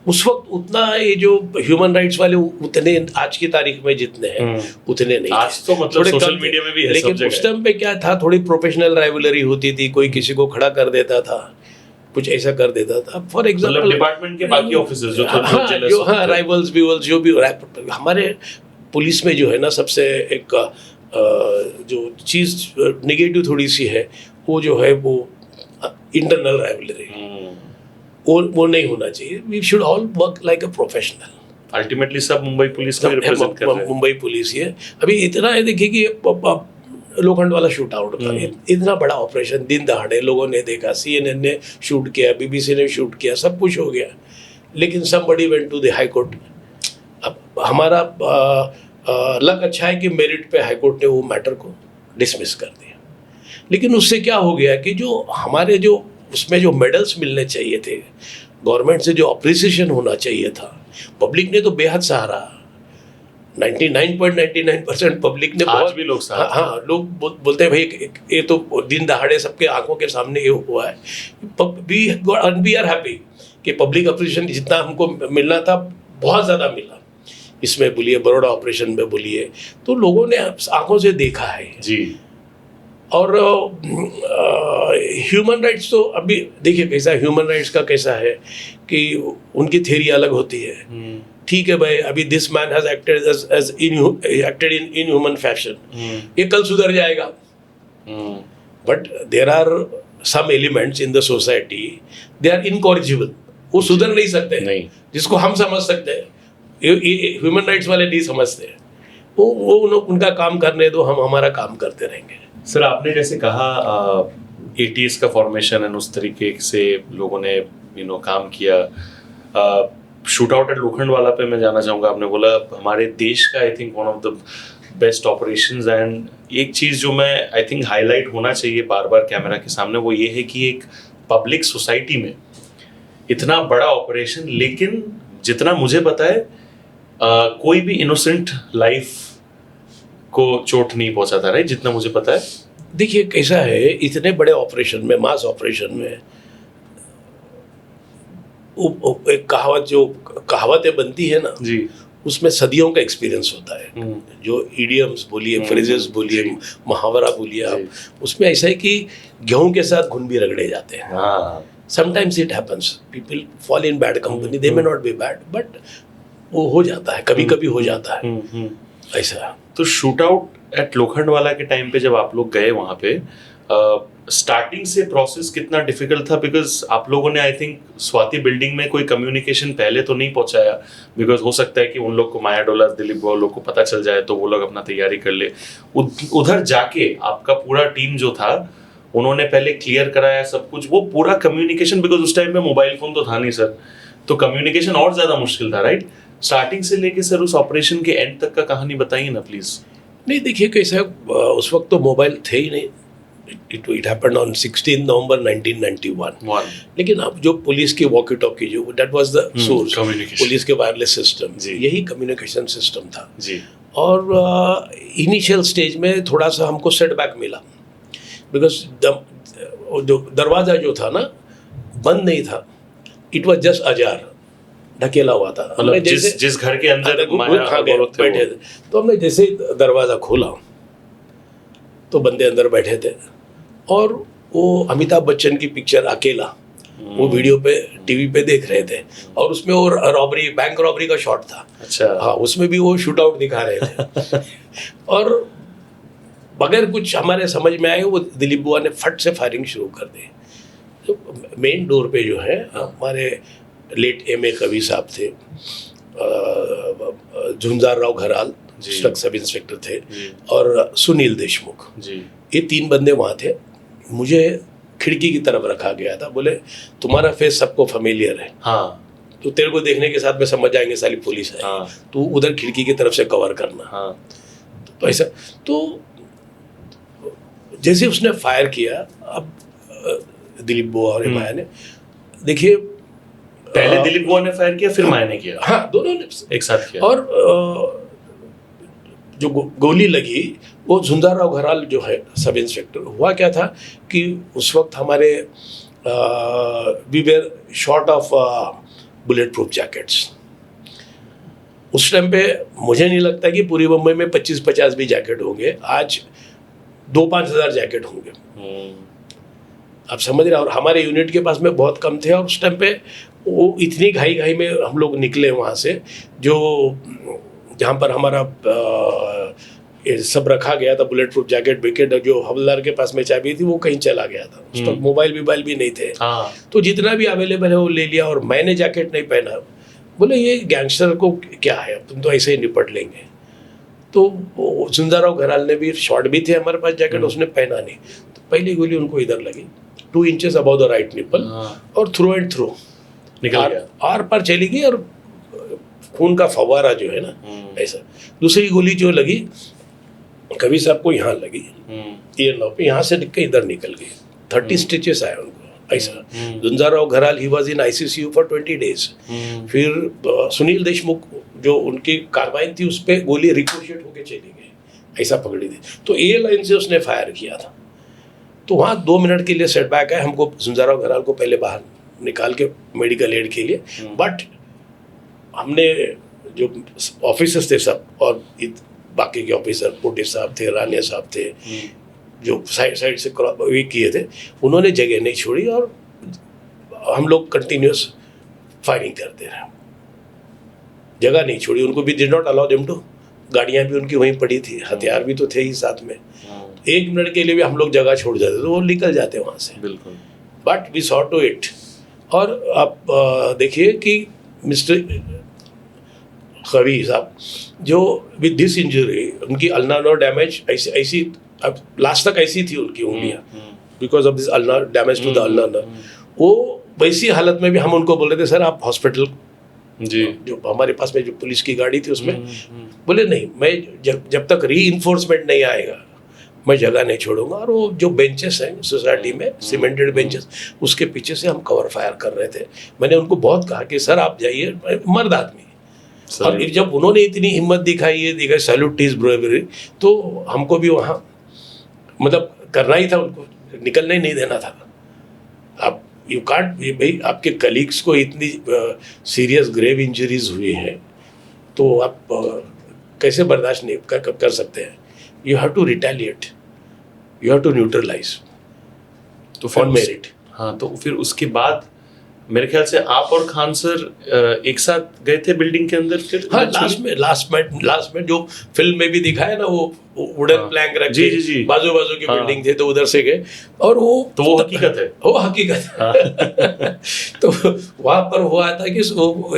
S1: उस वक्त उतना ये जो ह्यूमन राइट्स वाले उतने आज की तारीख में जितने हैं उतने नहीं।
S2: आज तो मतलब सोशल मीडिया में भी है,
S1: लेकिन उस टाइम पे क्या था, थोड़ी प्रोफेशनल राइवलरी होती थी, कोई किसी को खड़ा कर देता था, कुछ ऐसा कर देता था। फॉर एग्जाम्पल
S2: डिपार्टमेंट के बाकी ऑफिसर्स जो
S1: राइवल्स जो भी हमारे पुलिस में जो है ना, सबसे एक जो चीज़ नेगेटिव थोड़ी सी है, वो जो है वो इंटरनल राइवलरी, वो नहीं होना चाहिए। We should all work like a professional.
S2: Ultimately सब मुंबई पुलिस को रिप्रेजेंट कर रहे हैं।
S1: मुंबई पुलिस ही है। अभी इतना है, देखिए कि लोखंड वाला शूट आउट था, इतना बड़ा ऑपरेशन, दिन दहाड़े लोगों ने देखा, CNN ने शूट किया, BBC ने शूट किया, सब कुछ हो गया, लेकिन somebody went to the high court. अब हमारा लक अच्छा है कि मेरिट पे हाई कोर्ट ने वो मैटर को डिसमिस कर दिया। लेकिन उससे क्या हो गया कि जो हमारे जो उसमें जो मेडल्स मिलने चाहिए थे, गवर्नमेंट से जो अप्रिसिएशन होना चाहिए था, पब्लिक ने तो बेहद सहारा। 99.99% पब्लिक ने
S2: आज भी लोग सहारा।
S1: हाँ, लोग बोलते हैं भाई ये तो दिन दहाड़े सबके आंखों के सामने ये हुआ है। वी आर हैप्पी कि पब्लिक अप्रिसिएशन जितना हमको मिलना था बहुत ज़्यादा मिला। इसमें बोलिए, बड़ौदा ऑपरेशन में बोलिए, तो लोगों ने आंखों से देखा है
S2: जी।
S1: और ह्यूमन राइट्स तो अभी देखिए कैसा ह्यूमन राइट्स का कैसा है कि उनकी थ्योरी अलग होती है। ठीक है भाई, अभी this man has acted in inhuman fashion, ये कल सुधर जाएगा, but there are some elements in the society, they are incorrigible, वो सुधर नहीं सकते
S2: नहीं।
S1: जिसको हम समझ सकते हैं, ह्यूमन राइट्स वाले नहीं समझते। वो उनका काम करने दो, हम हमारा काम करते रहेंगे।
S2: सर, आपने जैसे कहा एटीएस का फॉर्मेशन एंड उस तरीके से लोगों ने काम किया। शूट आउट एट लोखंडवाला पे मैं जाना चाहूँगा। आपने बोला हमारे देश का I think one of the best operations, and एक चीज़ जो मैं आई थिंक हाईलाइट होना चाहिए बार बार कैमरा के सामने, वो ये है कि एक पब्लिक सोसाइटी में इतना बड़ा ऑपरेशन, लेकिन जितना मुझे पता है कोई भी इनोसेंट लाइफ को चोट नहीं पहुंचा था, राइट? जितना मुझे पता है।
S1: देखिए कैसा है, इतने बड़े ऑपरेशन में, मास ऑपरेशन में, एक कहावतें बनती है ना
S2: जी,
S1: उसमें सदियों का एक्सपीरियंस होता है। जो इडियम्स बोलिए, फ्रेजेस बोलिए, मुहावरा बोलिए आप, उसमें ऐसा है कि गेहूं के साथ घुन भी रगड़े जाते हैं।
S2: हाँ,
S1: sometimes it happens, people fall in bad company, they may not be bad, but वो हो जाता है, कभी कभी हो जाता है ऐसा।
S2: तो शूट आउट एट लोखंडवाला के टाइम पे जब आप लोग गए वहाँ पे, स्टार्टिंग से प्रोसेस कितना डिफिकल्ट था? बिकॉज आप लोगों ने आई थिंक स्वाति बिल्डिंग में कोई कम्युनिकेशन पहले तो नहीं पहुंचाया, बिकॉज हो सकता है कि उन लोग को, माया डोला, दिलीप वो लोग को पता चल जाए तो वो लोग अपना तैयारी कर ले। उधर जाके आपका पूरा टीम जो था उन्होंने पहले क्लियर कराया सब कुछ, वो पूरा कम्युनिकेशन, बिकॉज उस टाइम में मोबाइल फोन तो था नहीं सर, तो कम्युनिकेशन और ज्यादा मुश्किल था, राइट? स्टार्टिंग से लेके सर उस ऑपरेशन के एंड तक का कहानी बताइए ना प्लीज।
S1: नहीं देखिए कैसा, उस वक्त तो मोबाइल थे ही नहीं। इट हैपेंड ऑन 16 नवंबर 1991। लेकिन अब जो पुलिस की वॉकी टॉकी, जो that was the source, police के वायरलेस सिस्टम, यही कम्युनिकेशन सिस्टम था
S2: जी।
S1: और इनिशियल स्टेज में थोड़ा सा हमको सेटबैक मिला, बिकॉज जो दरवाज़ा जो था ना मालूम नहीं था, इट वाज जस्ट अजार, ढकेला हुआ था।
S2: मतलब जिस घर के अंदर
S1: बैठे थे, तो हमने जैसे ही दरवाज़ा खोला तो बंदे अंदर बैठे थे, और वो अमिताभ बच्चन की पिक्चर अकेला वो वीडियो पे टीवी पे देख रहे थे, और उसमें वो रॉबरी, बैंक रॉबरी का शॉट था।
S2: अच्छा।
S1: हाँ, उसमें भी वो शूट आउट दिखा रहे थे और बगैर कुछ हमारे समझ में आए वो दिलीप बुआ ने फट से फायरिंग शुरू कर दी। तो मेन डोर पे जो है हमारे लेट एम.ए. कवि साहब थे, झुंझार राव घराल सब इंस्पेक्टर थे, और सुनील देशमुख जी, ये 3 बंदे वहाँ थे। मुझे खिड़की की तरफ रखा गया था, बोले तुम्हारा फेस सबको फेमिलियर है, हाँ, तो तेरे को देखने के साथ में समझ जाएंगे साली पुलिस है, हाँ, तू उधर खिड़की की तरफ से कवर करना, हाँ। तो ऐसा, तो जैसे उसने फायर किया, अब दिलीप बुआ और माया ने, देखिए
S2: पहले दिलीप बुआ ने फायर किया, फिर माया ने किया,
S1: हाँ, दोनों ने
S2: एक साथ किया।
S1: और जो गोली लगी वो झुंझार राव घराल जो है सब इंस्पेक्टर, हुआ क्या था कि उस वक्त हमारे we were short of bullet proof jackets. उस टाइम पे मुझे नहीं लगता कि पूरी मुंबई में 25-50 भी जैकेट होंगे, आज 2-5 हज़ार जैकेट होंगे, आप समझ रहे हैं। और हमारे यूनिट के पास में बहुत कम थे, और उस टाइम पे वो इतनी घाई में हम लोग निकले वहाँ से, जो जहाँ पर हमारा ये सब रखा गया था, बुलेट प्रूफ जैकेट विकेट, जो हवलदार के पास में चाबी थी वो कहीं चला गया था, उस वक्त मोबाइल भी नहीं थे, तो जितना भी अवेलेबल है वो ले लिया, और मैंने जैकेट नहीं पहना। बोले ये गैंगस्टर को क्या है, तुम तो ऐसे ही निपट लेंगे। तो सुंदरराव घराल ने भी, शॉर्ट भी थे हमारे पास जैकेट, उसने पहना नहीं, तो पहली गोली उनको इधर लगी 2 inches above the right nipple, और थ्रू एंड थ्रू निकल गया, आर पार चली गई, और खून का फव्वारा जो है ना ऐसा। दूसरी गोली जो लगी कवि साहब को यहाँ लगी, ईयर नौ पे, यहाँ से इधर निकल गई, 30 स्टिचेस आए उनको ऐसा। Jhunjharrao Gharal he was in ICCU for 20 days। फिर सुनील देशमुख जो उनकी कार्बाइन थी उस पर गोली रिकोशेट होके चली गई, ऐसा पकड़ी थी, तो ए लाइन से उसने फायर किया था। तो वहाँ 2 मिनट के लिए सेटबैक है, हमको झुंझारराव घराल को पहले बाहर निकाल के मेडिकल एड के लिए, बट हमने जो ऑफिसर्स थे सब और बाकी के ऑफिसर पोटे साहब थे, रानिया साहब थे, जो साइड से वे किए थे, उन्होंने जगह नहीं छोड़ी और हम लोग कंटिन्यूस फायरिंग करते रहे, जगह नहीं छोड़ी उनको भी, did not allow them to, गाड़ियाँ भी उनकी वहीं पड़ी थी, हथियार भी तो थे ही साथ में, 1 मिनट के लिए भी हम लोग जगह छोड़ जाते तो वो निकल जाते वहाँ से।
S2: बिल्कुल।
S1: But we saw to it. और आप देखिए कि मिस्टर खवी साहब जो विद दिस इंजरी, उनकी अल्नार डैमेज ऐसी अब लास्ट तक ऐसी थी उनकी उंगलियां, because of this ulnar damage to the ulnar, वो वैसी हालत में भी हम उनको बोल रहे थे सर आप हॉस्पिटल
S2: जी,
S1: जो हमारे पास में जो पुलिस की गाड़ी थी उसमें, बोले नहीं मैं जब तक री इन्फोर्समेंट नहीं आएगा मैं जगह नहीं छोड़ूंगा। और वो जो बेंचेस हैं सोसाइटी में, सीमेंटेड बेंचेस, उसके पीछे से हम कवर फायर कर रहे थे। मैंने उनको बहुत कहा कि सर आप जाइए, मर्द आदमी, और जब उन्होंने इतनी हिम्मत दिखाई सैल्यूट इज ब्रेवरी, तो हमको भी वहाँ मतलब करना ही था, उनको निकलने ही नहीं देना था। आप यू कांट, भाई आपके कलीग्स को इतनी सीरियस ग्रेव इंजरीज हुई हैं तो आप कैसे बर्दाश्त नहीं कर सकते हैं। You have to retaliate, you have to neutralise
S2: तो फिर
S1: ऑन मेरिट।
S2: हाँ, तो फिर उसके बाद मेरे ख्याल से आप और खान सर एक साथ गए थे बिल्डिंग के अंदर फिर?
S1: हाँ, लास्ट में जो फिल्म में भी दिखाया ना, वो वुडन प्लैंक रख
S2: जी, जी, जी।
S1: बाजू की बिल्डिंग थे तो उधर से गए, और वो
S2: हकीकत है,
S1: वो हकीकत है। तो वहां पर हुआ था कि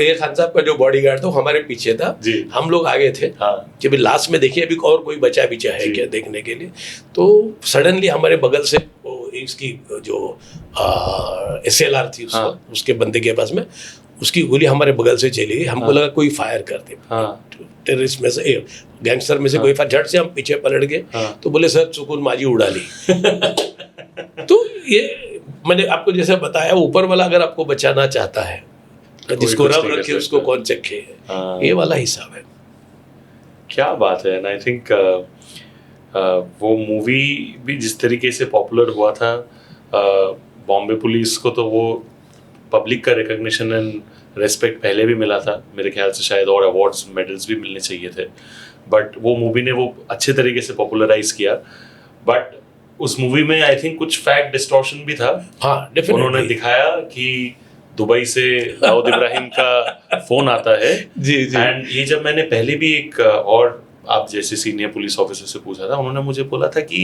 S1: ये खान साहब का जो बॉडीगार्ड था हमारे पीछे था, हम लोग आगे थे कि भाई लास्ट में देखिए अभी और कोई बचा है क्या देखने के लिए। तो सडनली हमारे बगल से इसकी जो SLR थी उसके बंदे के पास में उसकी गोली हमारे बगल से चली गई। हमको लगा कोई फायर कर दे, टेररिस्ट में से, गैंगस्टर में से कोई फायर, झट से हम पीछे पलट गए। तो बोले सर सुकून माजी उड़ा ली। तो ये मैंने आपको जैसे बताया, ऊपर वाला अगर आपको बचाना चाहता है, जिसको रब रखे उसको कौन चखे, ये वाला हिसाब है।
S2: क्या बात है। एंड आई थिंक वो मूवी भी जिस तरीके से पॉपुलर हुआ था, बॉम्बे पुलिस को तो वो पब्लिक का रिकग्निशन एंड रेस्पेक्ट पहले भी मिला था मेरे ख्याल से, शायद और अवार्ड्स मेडल्स भी मिलने चाहिए थे, बट वो मूवी ने वो अच्छे तरीके से पॉपुलराइज किया। बट उस मूवी में आई थिंक कुछ फैक्ट डिस्टॉर्शन भी था।
S1: हाँ,
S2: उन्होंने दिखाया कि दुबई से दाऊद इब्राहिम का फोन आता है।
S1: जी जी।
S2: एंड ये जब मैंने पहले भी एक और आप जैसे सीनियर पुलिस ऑफिसर से पूछा था, उन्होंने मुझे बोला था कि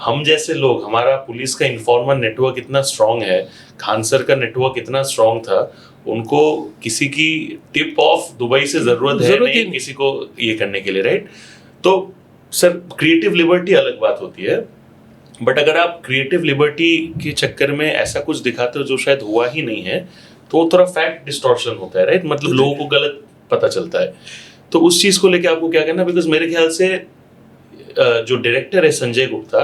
S2: हम जैसे लोग, हमारा पुलिस का इन्फॉर्मर नेटवर्क इतना स्ट्रांग है, खान सर का नेटवर्क इतना स्ट्रांग था, उनको किसी की टिप ऑफ दुबई से जरूरत नहीं किसी को ये करने के लिए, राइट? तो सर क्रिएटिव लिबर्टी अलग बात होती है, बट अगर आप क्रिएटिव लिबर्टी के चक्कर में ऐसा कुछ दिखाते हो जो शायद हुआ ही नहीं है, तो वो थोड़ा फैक्ट डिस्टॉर्शन होता है, राइट? मतलब लोगों को गलत पता चलता है। तो उस चीज को लेके आपको क्या कहना? बिकॉज मेरे ख्याल से जो डायरेक्टर है संजय गुप्ता,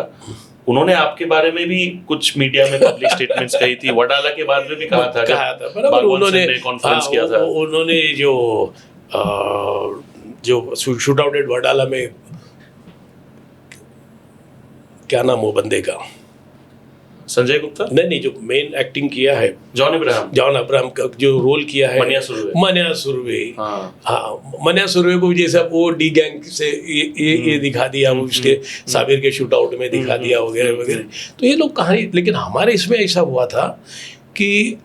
S2: उन्होंने आपके बारे में भी कुछ मीडिया में पब्लिक स्टेटमेंट्स कही थी, वडाला के बाद में भी कहा था
S1: बराबर। उन्होंने
S2: कॉन्फ्रेंस किया था,
S1: उन्होंने जो शूट आउट एट वडाला में, क्या नाम वो बंदे का,
S2: संजय गुप्ता
S1: नहीं, जो मेन एक्टिंग किया है,
S2: जॉन अब्राहम
S1: का जो रोल किया है, मनिया सुरवे। हाँ, मनिया सुरवे को जैसे वो डी गैंग से ये दिखा दिया, वो उसके साबिर के शूट आउट में दिखा दिया वगैरह वगैरह। तो ये लोग कहानी, लेकिन हमारे इसमें ऐसा हुआ था कि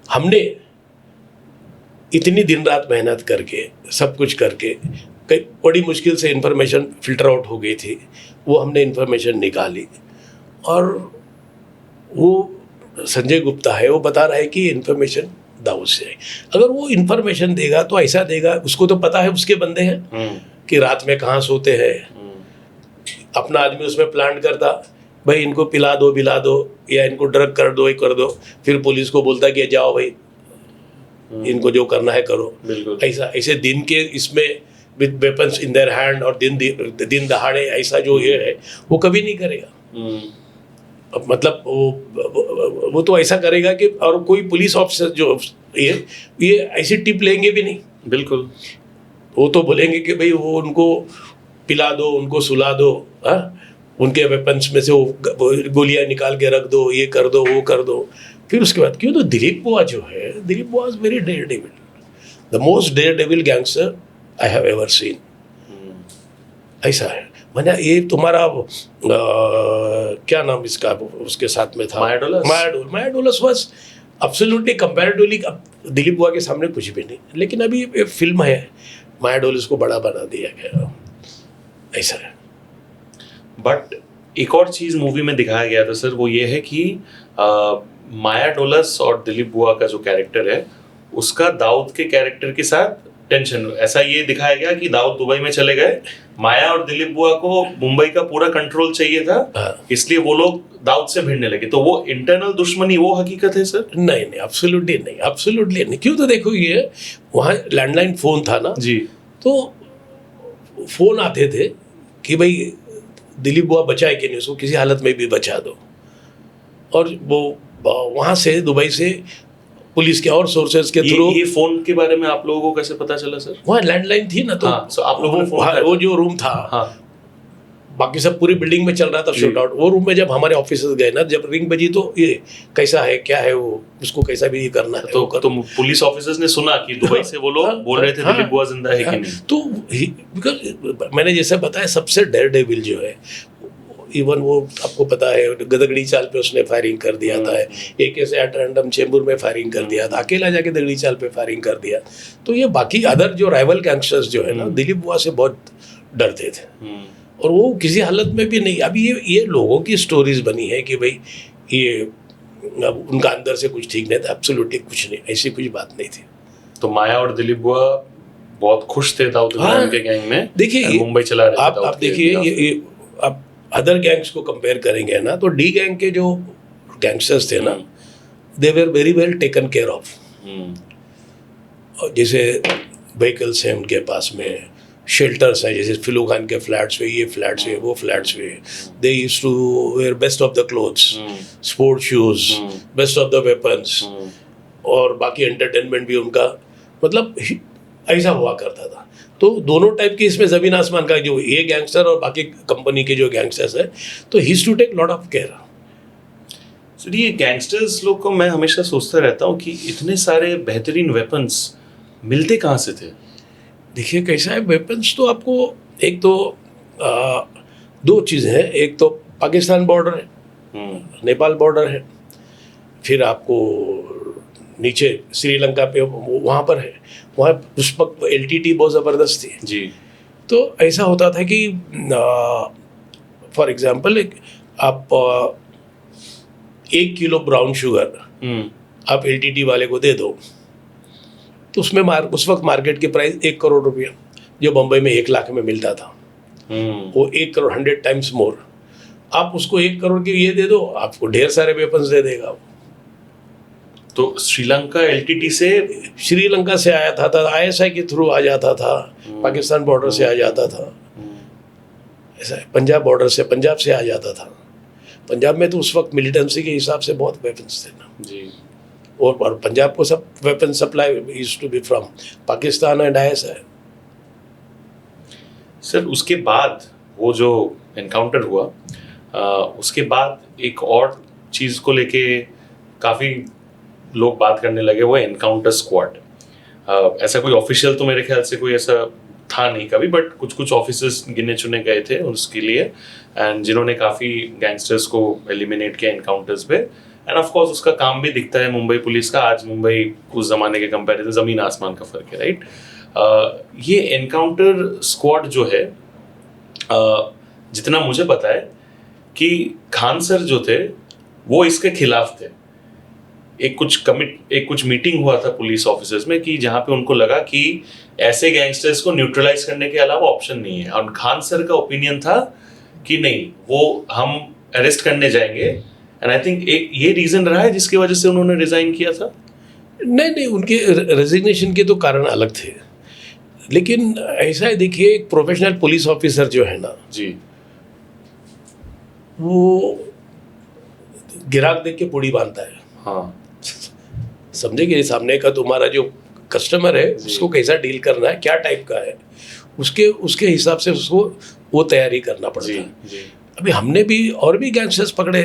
S1: हमने इतनी दिन रात मेहनत करके सब कुछ करके कई बड़ी मुश्किल से इन्फॉर्मेशन फिल्टर आउट हो गई थी, वो हमने इन्फॉर्मेशन निकाली, और वो संजय गुप्ता है, वो बता रहा है कि इन्फॉर्मेशन दाऊद से है। अगर वो इन्फॉर्मेशन देगा तो ऐसा देगा, उसको तो पता है उसके बंदे हैं कि रात में कहाँ सोते हैं, अपना आदमी उसमें प्लांट करता, भाई इनको पिला दो या इनको ड्रग कर दो, फिर पुलिस को बोलता कि जाओ भाई इनको जो करना है करो। ऐसे दिन के इसमें with weapons in their hand, और दिन दहाड़े ऐसा जो ये है वो कभी नहीं करेगा। मतलब वो तो ऐसा करेगा कि, और कोई पुलिस ऑफिसर जो ये ऐसी टिप लेंगे भी नहीं।
S2: बिल्कुल,
S1: वो तो बोलेंगे कि भाई वो उनको पिला दो, उनको सुला दो, उनके वेपन्स में से वो गोलियां निकाल के रख दो, ये कर दो, वो कर दो। फिर उसके बाद क्यों, तो दिलीप बुआ जो है, Dilip Bua is very daredevil, the most daredevil gangster I have ever seen. ऐसा है, मैंने ये तुम्हारा क्या नाम इसका उसके साथ में था, मायाडोलस वाज एब्सोल्युटली कंपैरेटिवली दिलीप बुआ के सामने कुछ भी नहीं। लेकिन अभी ये फिल्म है, मायाडोलस को बड़ा बना दिया गया, ऐसा है।
S2: बट एक और चीज मूवी में दिखाया गया था सर, वो ये है कि माया डोलस और दिलीप बुआ का जो कैरेक्टर है उसका दाऊद के कैरेक्टर के साथ टेंशन, ऐसा ये दिखाया गया कि दाऊद दुबई में चले गए, माया और दिलीप बुआ को मुंबई का पूरा कंट्रोल चाहिए था, इसलिए वो लोग दाऊद से भिड़ने लगे। तो वो इंटरनल दुश्मनी वो हकीकत है सर?
S1: नहीं नहीं, एब्सोल्युटली नहीं, एब्सोल्युटली नहीं। क्यों, तो देखो ये वहाँ लैंडलाइन फोन था ना
S2: जी,
S1: तो फोन आते थे कि भाई दिलीप बुआ बचाए कि नहीं, उसको किसी हालत में भी बचा दो। और वो वहाँ से दुबई से पुलिस के और सोर्सेज के थ्रू।
S2: ये फोन के बारे में आप लोगों को कैसे पता चला सर?
S1: वहाँ लैंडलाइन थी ना, तो
S2: आप लोगों ने
S1: वो जो रूम था, बाकी सब पूरी बिल्डिंग में चल रहा था शूट आउट। वो रूम में जब हमारे ऑफिसर्स गए ना, जब रिंग बजी तो ये कैसा है, क्या है, वो उसको कैसा भी करना है
S2: तो पुलिस ऑफिसर्स ने सुना कि दुबई से वो लोग बोल रहे थे दिलीप बुआ जिंदा है कि नहीं।
S1: तो बिकॉज मैंने जैसे बताया, सबसे डेयर डेविल जो है, इवन वो आपको पता है गदगड़ी चाल पे उसने फायरिंग कर दिया था, एक ऐसे एट रैंडम चेंबूर में फायरिंग कर दिया था, अकेला जाके दगड़ी चाल पे फायरिंग कर दिया। तो ये बाकी अदर जो राइवल गैंगस्टर्स जो है ना, दिलीप बुआ से बहुत डरते थे, और वो किसी हालत में भी नहीं। अभी ये लोगों की स्टोरीज बनी है कि भाई ये उनका अंदर से कुछ ठीक नहीं था, एब्सोल्युटली कुछ नहीं, ऐसी कुछ बात नहीं थी।
S2: तो माया और दिलीप बुआ बहुत खुश थे दाऊद के गैंग में।
S1: देखिए
S2: मुंबई चला रहे थे,
S1: आप देखिए ये आप अदर गैंग्स को कंपेयर करेंगे ना, तो डी गैंग के जो गैंगस्टर्स थे ना, they were very well taken care of. जैसे व्हीकल्स हैं उनके पास में, शेल्टर्स हैं, जैसे फिलू खान के फ्लैट्स हुए, ये फ्लैट्स हुए, वो फ्लैट्स हुए। They used to wear best of the clothes, sport shoes, best of the weapons, और बाकी एंटरटेनमेंट भी उनका मतलब ऐसा हुआ करता था। तो दोनों टाइप की इसमें जमीन आसमान का, जो ये गैंगस्टर और बाकी कंपनी के जो गैंगस्टर्स है, तो he to take lot of care.
S2: Sir ये गैंगस्टर्स लोग को मैं हमेशा सोचता रहता हूँ कि इतने सारे बेहतरीन वेपन्स मिलते कहाँ से थे?
S1: देखिए कैसा है, वेपन्स तो आपको एक तो दो चीज़ें हैं, एक तो पाकिस्तान बॉर्डर है, नेपाल बॉर्डर है, फिर आपको नीचे श्रीलंका पे वहाँ पर है, वहाँ उस वक्त LTT बहुत ज़बरदस्त थी
S2: जी।
S1: तो ऐसा होता था कि फॉर एग्जांपल आप 1 किलो ब्राउन शुगर आप LTT वाले को दे दो, तो उसमें उस वक्त मार्केट की प्राइस 1 करोड़ रुपया, जो बम्बई में 1 लाख में मिलता था, वो 1 करोड़ 100 टाइम्स मोर। आप उसको 1 करोड़ की ये दे दो, आपको ढेर सारे वेपन्स दे देगा।
S2: तो श्रीलंका LTT से,
S1: श्रीलंका से आया था ISI के थ्रू आ जाता था, पाकिस्तान बॉर्डर से आ जाता था, ऐसा है। पंजाब बॉर्डर से, पंजाब से आ जाता था। पंजाब में तो उस वक्त मिलिटेंसी के हिसाब से बहुत वेपन्स थे ना
S2: जी,
S1: और पंजाब को सब weapon supply used to be from Pakistan and ISI।
S2: Sir उसके बाद वो जो एनकाउंटर हुआ, उसके बाद एक और चीज़ को लेके काफ़ी लोग बात करने लगे, वो एनकाउंटर स्क्वाड। ऐसा कोई ऑफिशियल तो मेरे ख्याल से कोई ऐसा था नहीं कभी, बट कुछ कुछ ऑफिसर्स गिने चुने गए थे उसके लिए, एंड जिन्होंने काफ़ी गैंगस्टर्स को एलिमिनेट किया एनकाउंटर्स पे। एंड ऑफ कोर्स उसका काम भी दिखता है मुंबई पुलिस का। आज मुंबई उस ज़माने के कंपैरिजन ज़मीन आसमान का फ़र्क है, राइट। ये एनकाउंटर स्क्वाड जो है, जितना मुझे पता है कि खान सर जो थे वो इसके खिलाफ थे। एक कुछ मीटिंग हुआ था पुलिस ऑफिसर्स में कि जहाँ पे उनको लगा कि ऐसे गैंगस्टर्स को न्यूट्रलाइज करने के अलावा ऑप्शन नहीं है, और खान सर का ओपिनियन था कि नहीं, वो हम अरेस्ट करने जाएंगे। एंड आई थिंक एक ये रीजन रहा है जिसकी वजह से उन्होंने रिजाइन किया था।
S1: नहीं, उनके रेजिग्नेशन के तो कारण अलग थे, लेकिन ऐसा है, देखिए एक प्रोफेशनल पुलिस ऑफिसर जो है ना
S2: जी,
S1: वो गिराक देख के पूड़ी बांधता है।
S2: हाँ,
S1: समझे कि सामने का तुम्हारा जो कस्टमर है उसको कैसा डील करना है, क्या टाइप का है, उसके हिसाब से उसको वो तैयारी करना पड़ता है। अभी हमने भी और भी गैंगस्टर्स पकड़े।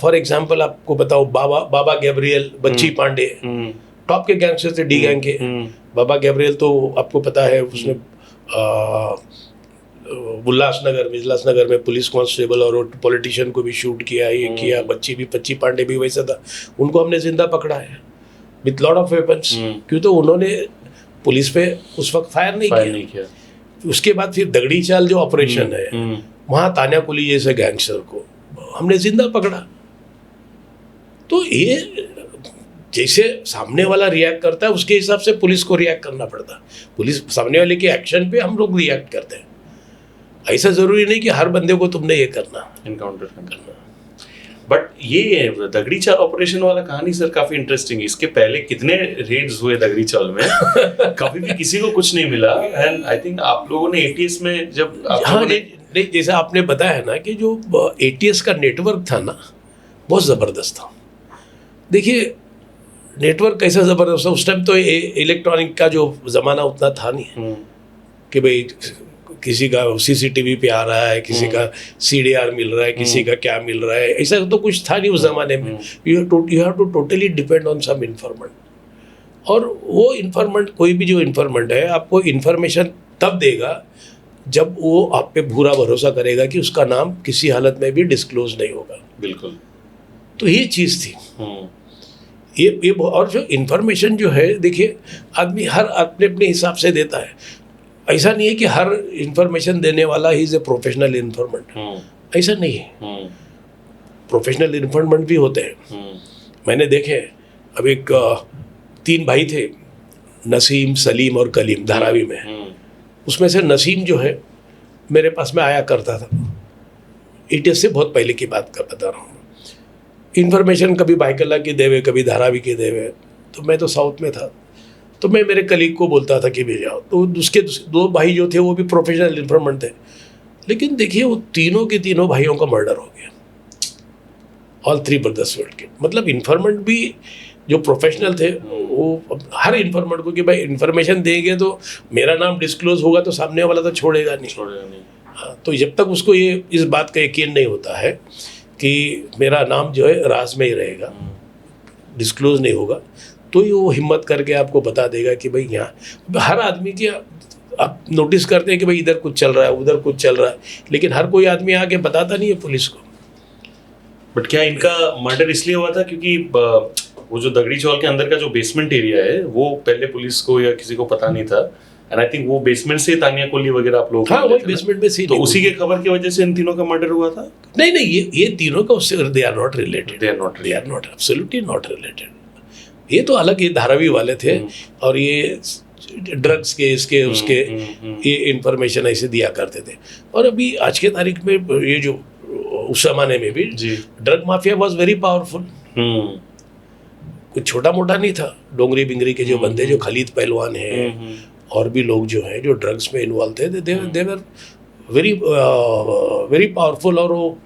S1: फॉर एग्जांपल आपको बताओ, बाबा गैब्रियल, बच्ची पांडे, टॉप के गैंगस्टर थे डी गैंग के। बाबा गैब्रियल तो आपको पता है, उसने उल्लासनगर में पुलिस कांस्टेबल और पॉलिटिशियन को भी शूट किया, ये किया। बच्ची पांडे भी वैसा था, उनको हमने जिंदा पकड़ा है विथ लॉट ऑफ वेपन्स। क्यों? तो उन्होंने पुलिस पे उस वक्त फायर नहीं किया। उसके बाद फिर दगड़ी चाल जो ऑपरेशन है, वहाँ तान्या कोली जैसे गैंगस्टर को हमने जिंदा पकड़ा। तो ये जैसे सामने वाला रिएक्ट करता है, उसके हिसाब से पुलिस को रिएक्ट करना पड़ता है। पुलिस सामने वाले के एक्शन पे हम लोग रिएक्ट करते हैं। ऐसा जरूरी नहीं कि हर बंदे को तुमने ये करना,
S2: एनकाउंटर करना। बट ये दगड़ी चाल ऑपरेशन वाला कहानी सर काफी इंटरेस्टिंग है। इसके पहले कितने रेड्स हुए दगड़ी चाल में कभी भी किसी को कुछ नहीं मिला। एंड आई थिंक आप लोगों ने एटीएस में जब
S1: नहीं, जैसे आपने बताया ना कि जो एटीएस का नेटवर्क था ना, बहुत ज़बरदस्त था। देखिए नेटवर्क कैसा ज़बरदस्त था उस टाइम, तो इलेक्ट्रॉनिक का जो ज़माना उतना था नहीं कि भाई किसी का सीसीटीवी पे आ रहा है, किसी का सीडीआर मिल रहा है, किसी का क्या मिल रहा है, ऐसा तो कुछ था नहीं उस ज़माने में। You have to totally depend on some informant. और वो इन्फॉर्मेंट, कोई भी जो इन्फॉर्मेंट है, आपको इन्फॉर्मेशन तब देगा जब वो आप पे पूरा भरोसा करेगा कि उसका नाम किसी हालत में भी डिस्क्लोज नहीं होगा।
S2: बिल्कुल।
S1: तो ये चीज़ थी। ये और जो इन्फॉर्मेशन जो है, देखिए आदमी हर अपने अपने हिसाब से देता है। ऐसा नहीं है कि हर इन्फॉर्मेशन देने वाला he is a professional informant, ऐसा नहीं है। प्रोफेशनल इन्फॉर्मेंट भी होते हैं। मैंने देखे, अब एक 3 भाई थे, नसीम, सलीम और कलीम, धारावी में। उसमें से नसीम जो है मेरे पास में आया करता था, एटीएस से बहुत पहले की बात का बता रहा हूँ। इन्फॉर्मेशन कभी बाइकला की देवे, कभी धारावी की देवे। तो मैं तो साउथ में था, तो मैं मेरे कलीग को बोलता था कि भेजाओ। तो उसके 2 भाई जो थे वो भी प्रोफेशनल इन्फॉर्मेंट थे। लेकिन देखिए वो तीनों के तीनों भाइयों का मर्डर हो गया, ऑल 3 ब्रदर्स वर्ल्ड के। मतलब इन्फॉर्मेंट भी जो प्रोफेशनल थे, वो हर इन्फॉर्मेंट को कि भाई इन्फॉर्मेशन देंगे तो मेरा नाम डिस्क्लोज होगा, तो सामने वाला तो छोड़ेगा नहीं। हाँ, तो जब तक उसको ये इस बात का यकीन नहीं होता है कि मेरा नाम जो है राज में ही रहेगा, डिस्क्लोज नहीं होगा, तो ये वो हिम्मत करके आपको बता देगा कि भाई यहाँ हर आदमी की आप नोटिस करते हैं कि भाई इधर कुछ चल रहा है, उधर कुछ चल रहा है, लेकिन हर कोई आदमी आके बताता नहीं है पुलिस को।
S2: बट क्या इनका मर्डर इसलिए हुआ था क्योंकि वो जो दगड़ी चौल के अंदर का जो बेसमेंट एरिया है, वो पहले पुलिस को या किसी को पता नहीं था। एंड आई थिंक वो बेसमेंट से तानिया कोली वगैरह आप लोग,
S1: हाँ वही बेसमेंट में से,
S2: तो उसी के खबर की वजह से इन तीनों का मर्डर हुआ था।
S1: नहीं, ये तीनों का उससे they are not related,
S2: they are not
S1: absolutely not related. ये तो अलग, ये धारावी वाले थे, और ये ड्रग्स के इसके उसके ये इंफॉर्मेशन ऐसे दिया करते थे। और अभी आज के तारीख में ये जो उस जमाने में भी drug mafia was very powerful. कुछ छोटा मोटा नहीं था। डोंगरी बिंगरी के जो बंदे, जो खलीद पहलवान हैं और भी लोग जो हैं जो ड्रग्स में इन्वॉल्व थे, दे वर वेरी पावरफुल। और वो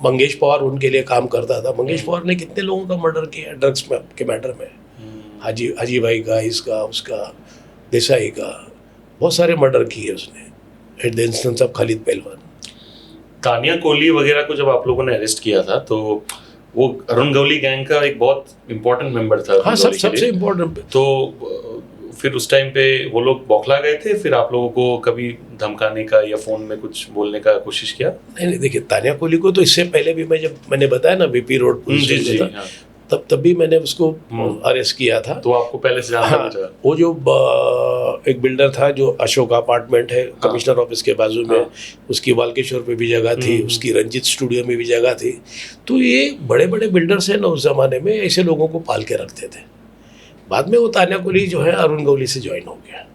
S1: मंगेश पवार उनके लिए काम करता था। मंगेश पवार ने कितने लोगों का मर्डर किया ड्रग्स में के मैटर में, हाजी भाई का, इसका उसका, देसाई का, बहुत सारे मर्डर किए उसने at the instance of Khalid पहलवान।
S2: तानिया कोली वगैरह को जब आप लोगों ने अरेस्ट किया था, तो वो अरुण गवली गैंग का एक बहुत इंपॉर्टेंट मेंबर था।
S1: हाँ, सबसे इम्पोर्टेंट।
S2: तो फिर उस टाइम पे वो लोग बौखला गए थे, फिर आप लोगों को कभी धमकाने का या फोन में कुछ बोलने का कोशिश किया?
S1: नहीं, देखिए तानिया कोली को तो इससे पहले भी मैंने बताया ना, बीपी रोड पुलिस था,
S2: हाँ।
S1: तब भी मैंने उसको अरेस्ट किया था।
S2: तो आपको पहले से जानता था?
S1: वो जो एक बिल्डर था जो अशोक अपार्टमेंट है कमिश्नर ऑफिस के बाजू में, उसकी वाल्केश्वर पे भी जगह थी, उसकी रंजित स्टूडियो में भी जगह थी। तो ये बड़े बड़े बिल्डर्स हैं ना उस जमाने में, ऐसे लोगों को पाल के रखते थे। बाद में वो तानिया कोली जो है अरुण गवली से ज्वाइन हो गया।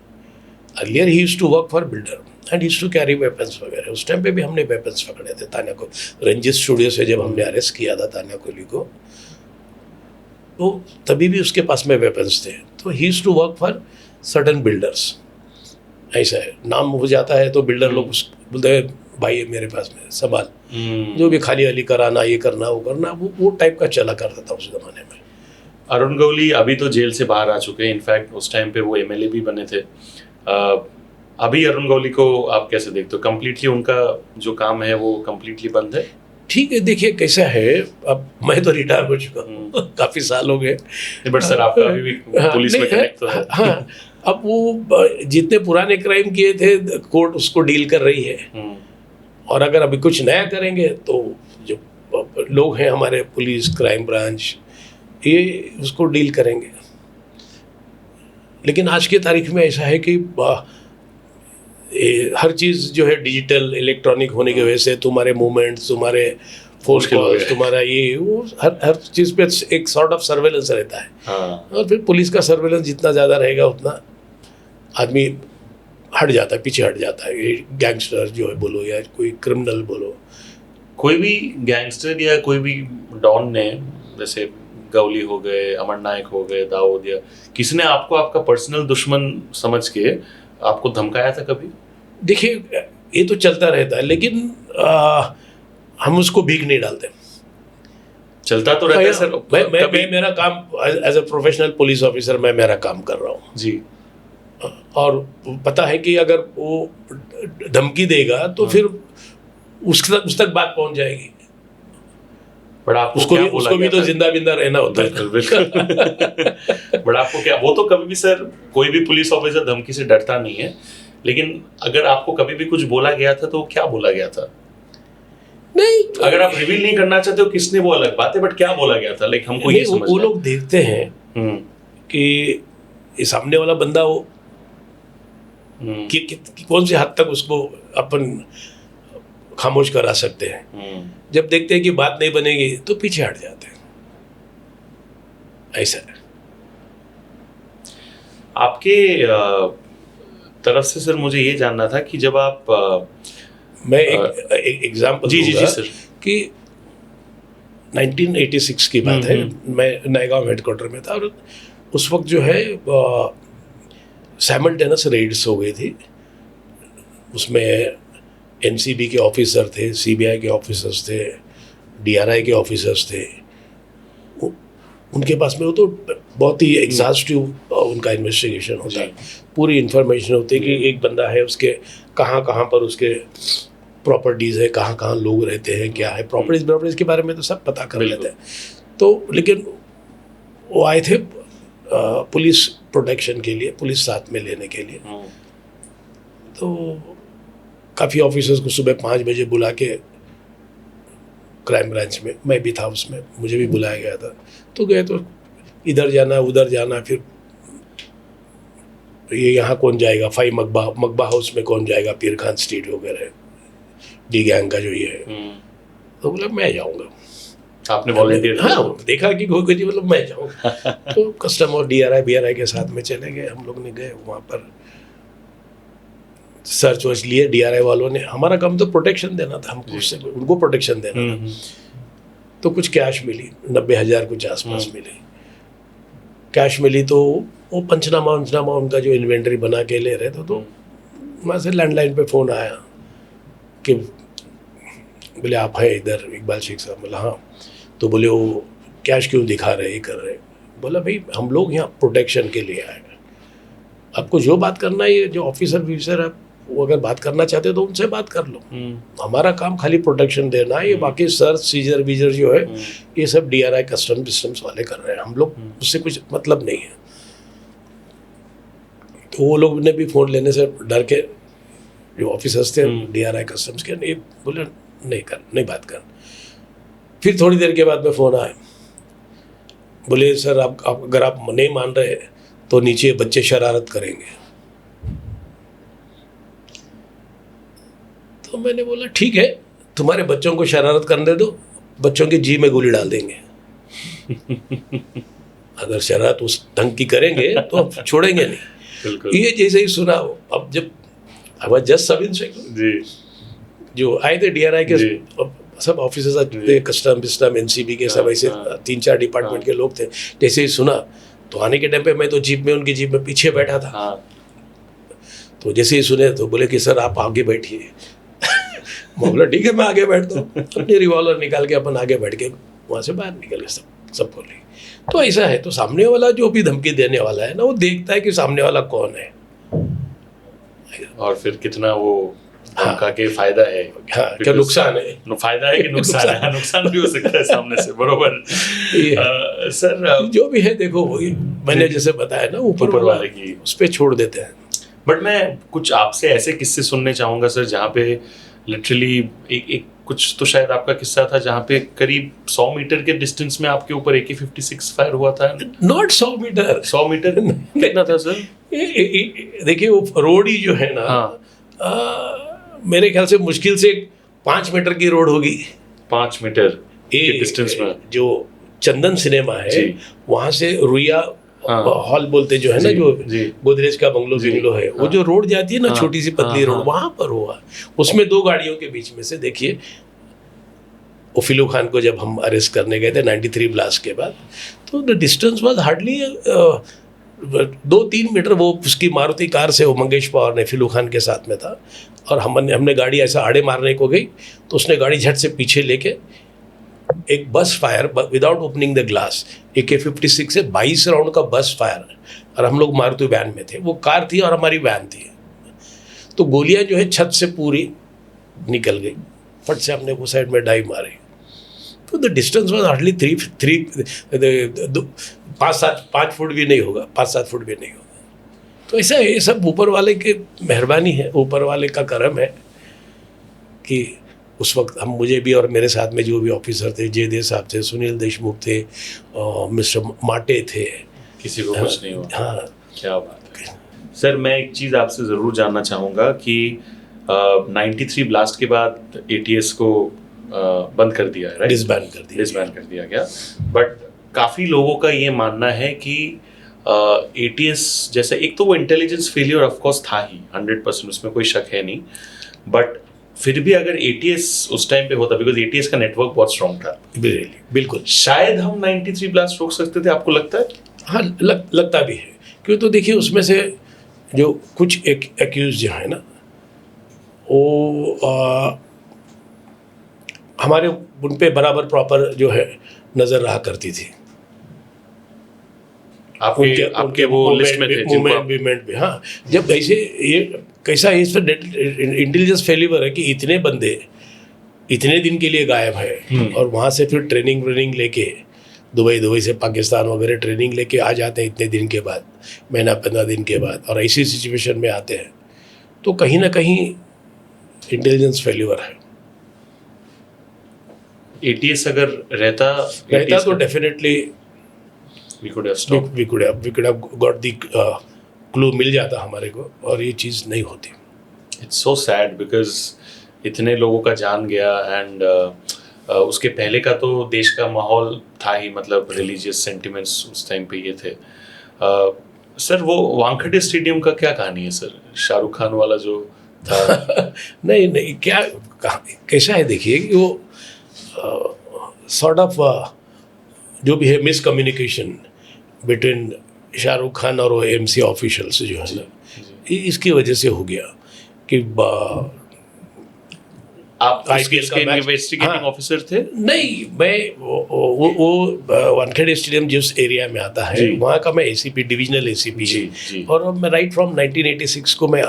S1: Earlier he used to work for builder and used to carry weapons वगैरह। उस टाइम पे भी हमने वेपन्स पकड़े थे तानिया को। रंजित स्टूडियो से जब हमने अरेस्ट किया था तानिया कोली को, तो तभी भी उसके पास में वेपन्स थे। तो he used to work for certain builders. ऐसा है, नाम हो जाता है तो बिल्डर लोग बोलते हैं भाई मेरे पास में संभाल, जो भी खाली वाली कराना, ये करना, वो करना, वो टाइप का चला करता था उस जमाने में।
S2: अरुण गवली अभी तो जेल से बाहर आ चुके हैं। इनफैक्ट उस टाइम पे वो एमएलए भी बने थे। अभी अरुण गौली को आप कैसे देखते हो? कंप्लीटली उनका जो काम है वो कंप्लीटली बंद है?
S1: ठीक है, देखिए कैसा है, अब मैं तो रिटायर हो चुका हूँ काफी साल हो गए,
S2: बट सर आपका अभी भी पुलिस में कनेक्ट तो है।
S1: हाँ, अब वो जितने पुराने क्राइम किए थे कोर्ट उसको डील कर रही है, और अगर अभी कुछ नया करेंगे तो जो लोग हैं हमारे पुलिस क्राइम ब्रांच ये उसको डील करेंगे। लेकिन आज की तारीख में ऐसा है कि हर चीज़ जो है डिजिटल इलेक्ट्रॉनिक होने की वजह से तुम्हारे मूवमेंट्स, तुम्हारे फोन कॉल्स, तुम्हारा ये वो हर चीज़ पे एक सॉर्ट ऑफ सर्वेलेंस रहता है।
S2: हाँ।
S1: और फिर पुलिस का सर्वेलेंस जितना ज़्यादा रहेगा उतना आदमी हट जाता है, पीछे हट जाता है। ये गैंगस्टर जो है बोलो या कोई क्रिमिनल बोलो,
S2: कोई भी गैंगस्टर या कोई भी डॉन ने, जैसे गौली हो गए, अमर नायक हो गए, दाऊद, या किसी ने आपको आपका पर्सनल दुश्मन समझ के आपको धमकाया था कभी?
S1: देखिए ये तो चलता रहता है, लेकिन हम उसको भीख नहीं डालते।
S2: चलता तो रहता है सर।
S1: मैं मेरा काम as a professional police officer मैं मेरा काम कर रहा हूँ
S2: जी,
S1: और पता है कि अगर वो धमकी देगा तो फिर उस तक बात पहुंच जाएगी।
S2: बट आपको उसको
S1: भी तो जिंदा बिंदा रहना होता है।
S2: बिल्कुल। बट आपको क्या, वो तो कभी भी सर, कोई भी पुलिस ऑफिसर धमकी से डरता नहीं है, लेकिन अगर आपको कभी भी कुछ बोला गया था तो क्या बोला गया था?
S1: नहीं,
S2: अगर आप रिवील नहीं करना चाहते हो किसने, वो अलग बात है, बट क्या बोला गया था? लाइक हमको ये समझना है।
S1: वो लोग देखते हैं कि ये सामने वाला बंदा वो कि कौन सी हद तक उसको अपन खामोश करा सकते हैं। जब देखते हैं कि बात नहीं बनेगी तो पीछे हट जाते हैं। ऐसा है।
S2: आपके तरफ से सर मुझे ये जानना था कि जब आप
S1: मैं एक एग्जांपल
S2: जी सर,
S1: कि 1986 की बात है, मैं नयगांव हेडक्वार्टर में था और उस वक्त जो है साइमल्टेनियस रेड्स हो गई थी। उसमें एनसीबी के ऑफिसर थे, सीबीआई के ऑफिसर्स थे, डीआरआई के ऑफिसर्स थे। उनके पास में वो तो बहुत ही एग्जॉस्टिव उनका इन्वेस्टिगेशन होता है, पूरी इन्फॉर्मेशन होती है कि एक बंदा है, उसके कहाँ कहाँ पर उसके प्रॉपर्टीज़ है, कहाँ कहाँ लोग रहते हैं, क्या है प्रॉपर्टीज़ के बारे में तो सब पता कर लेते हैं। तो लेकिन वो आए थे पुलिस प्रोटेक्शन के लिए, पुलिस साथ में लेने के लिए। तो काफ़ी ऑफिसर्स को सुबह 5 बजे बुला के, क्राइम ब्रांच में मैं भी था उसमें, मुझे भी बुलाया गया था। तो गए तो इधर जाना उधर जाना, फिर ये यहाँ कौन जाएगा, 5 मकबा हाउस में कौन जाएगा, पीर खान स्ट्रीट वगैरह, डी गैंग का जो ये है। तो बोला मैं जाऊँगा।
S2: आपने वॉलंटियर?
S1: हाँ, देखा कि कोई मतलब मैं जाऊँगा। तो कस्टम और बीआरआई के साथ में चले गए। हम लोग ने गए वहाँ पर सर्च वर्च लिए। डीआरआई वालों ने, हमारा काम तो प्रोटेक्शन देना था, हमको उससे उनको प्रोटेक्शन देना था। तो कुछ कैश मिली, 90,000 कुछ आसपास मिली कैश मिली। तो वो पंचनामा उनका जो इन्वेंटरी बना के ले रहे थे, तो वहाँ से लैंडलाइन पे फ़ोन आया कि बोले आप हैं इधर, इकबाल शेख साहब। बोला हाँ। तो बोले वो कैश क्यों दिखा रहे, ये कर रहे। बोला भाई हम लोग यहाँ प्रोटेक्शन के लिए आए, आपको जो बात करना है, ये जो ऑफिसर है वो अगर बात करना चाहते हो तो उनसे बात कर लो। हमारा काम खाली प्रोटेक्शन देना है, ये बाकी सर्च सीजर वीजर जो है ये सब डीआरआई कस्टम्स वाले कर रहे हैं, हम लोग उससे कुछ मतलब नहीं है। तो वो लोग ने भी फ़ोन लेने से डर के, जो ऑफिसर्स थे डीआरआई कस्टम्स के, नहीं बोले नहीं बात कर। फिर थोड़ी देर के बाद में फ़ोन आया, बोले सर आप अगर आप नहीं मान रहे तो नीचे बच्चे शरारत करेंगे। तो मैंने बोला ठीक है, तुम्हारे बच्चों को शरारत करने दो, बच्चों की जी में गोली डाल देंगे। अगर शरारत उस ढंग की करेंगे तो अब छोड़ेंगे नहीं। ये जैसे ही सुना, अब जब अब जस्ट सब इंस्पेक्टर जो आए थे डीआरआई के सब ऑफिसर्स थे, कस्टम एनसीबी के सब ऐसे 3-4 डिपार्टमेंट के लोग थे। जैसे ही सुना तो आने के टाइम पे मैं तो जीप में, उनकी जीप में पीछे बैठा था। तो जैसे ही सुने तो बोले कि सर आप आगे बैठिए। मैं बोला ठीक है मैं आगे बैठता हूँ। अपनी रिवॉल्वर निकाल के अपन आगे बैठ के वहाँ से बाहर निकल गए सब बोले। तो ऐसा है, तो सामने वाला जो भी धमकी देने वाला है ना, वो देखता है कि सामने वाला कौन है।
S2: और फिर कितना वो धमका के फायदा है,
S1: हाँ, क्या नुकसान है,
S2: फायदा है कि नुकसान है, नुकसान भी हो सकता है सामने से, बरोबर। सर
S1: जो भी है देखो, वही मैंने जैसे बताया ना, ऊपर वाले की उस पे छोड़ देते हैं।
S2: बट मैं कुछ आपसे ऐसे किस्से सुनने चाहूंगा सर, जहाँ पे लिटरली एक कुछ तो शायद आपका किस्सा था जहाँ पे करीब 100 मीटर के डिस्टेंस में आपके ऊपर AK-56 फायर हुआ था।
S1: नॉट 100 मीटर,
S2: 100 मीटर कितना था सर?
S1: देखिए वो रोड ही जो है ना, मेरे ख्याल से मुश्किल से 5 मीटर की रोड होगी।
S2: 5 मीटर के डिस्टेंस में
S1: जो चंदन सिनेमा है वहां से रुइया हॉल बोलते जो है ना, जो गोदरेज का बंगलो है, वो जो रोड जाती है ना, छोटी सी पतली रोड, वहां पर हुआ। उसमें 2 गाड़ियों के बीच में से देखिए, ओफिलो खान को जब हम अरेस्ट करने गए थे 93 ब्लास्ट के बाद, तो the distance was hardly 2-3 metre. वो उसकी मारुति कार से वो मंगेश पवार ने फिलू खान के साथ में था, और हमने गाड़ी ऐसा आड़े मारने को गई तो उसने गाड़ी झट से पीछे लेके एक बस fire without opening the glass, AK-56 से 22 राउंड का बस फायर, और हम लोग मारुति वैन में थे, वो कार थी और हमारी वैन थी। तो गोलियां जो है छत से पूरी निकल गई, फट से हमने वो साइड में डाइव मारी। तो the distance was hardly 5 foot भी नहीं होगा, 5-7 फुट भी नहीं होगा। तो ऐसा ये सब ऊपर वाले की मेहरबानी है, ऊपर वाले का करम है कि उस वक्त हम, मुझे भी और मेरे साथ में जो भी ऑफिसर थे, जयदेव साहब थे, सुनील देशमुख थे, मिस्टर माटे थे,
S2: किसी को कुछ नहीं हुआ।
S1: हाँ,
S2: क्या बात है सर। मैं एक चीज़ आपसे ज़रूर जानना चाहूँगा कि 93 ब्लास्ट के बाद ATS को बंद कर दिया है, राइट? डिसबैन कर दिया गया। बट काफ़ी लोगों का ये मानना है कि ATS जैसा, एक तो वो इंटेलिजेंस फेलियर ऑफ कोर्स था ही 100%, उसमें कोई शक है नहीं, बट फिर भी अगर ATS उस टाइम पे होता, बिकॉज ATS का नेटवर्क बहुत स्ट्रॉन्ग था,
S1: बिल्कुल, शायद हम 93 ब्लास्ट रोक सकते थे, आपको लगता है? हाँ, लगता भी है। क्यों, तो देखिए उसमें से जो कुछ एक्यूज जो है ना, वो हमारे उन पे बराबर प्रॉपर जो है नज़र रहा करती थी।
S2: आपके वो लिस्ट में थे
S1: मूवमेंट भी। हाँ, जब ऐसे ये कैसा है, इस पर इंटेलिजेंस फेलियर है कि इतने बंदे इतने दिन के लिए गायब है, और वहाँ से फिर ट्रेनिंग लेके दुबई से पाकिस्तान वगैरह ट्रेनिंग लेके आ जाते हैं इतने दिन के बाद, महीना 15 दिन के बाद, और ऐसी सिचुएशन में आते हैं, तो कहीं ना कहीं इंटेलिजेंस फेलियर है।
S2: ATS अगर रहता
S1: तो definitely
S2: we could have
S1: got the clue मिल जाता हमारे को, और ये चीज़ नहीं होती।
S2: It's so sad because इतने लोगों का जान गया, एंड उसके पहले का तो देश का माहौल था ही, मतलब रिलीजियस सेंटिमेंट्स उस टाइम पे ये थे। सर वो वानखेड़े स्टेडियम का क्या कहानी है सर, शाहरुख खान वाला जो था?
S1: नहीं, क्या कैसा है, देखिए कि वो सॉर्ट ऑफ जो भी है मिसकम्युनिकेशन बिटवीन शाहरुख खान और वो MC ऑफिशियल्स जो है ना, इसकी वजह से हो गया कि
S2: आप इसके इन्वेस्टिगेटिंग ऑफिसर थे?
S1: नहीं, मैं वो वानखेड़े स्टेडियम जिस एरिया में आता है वहाँ का मैं ACP, डिविजनल ACP, और मैं राइट फ्रॉम 1986 को मैं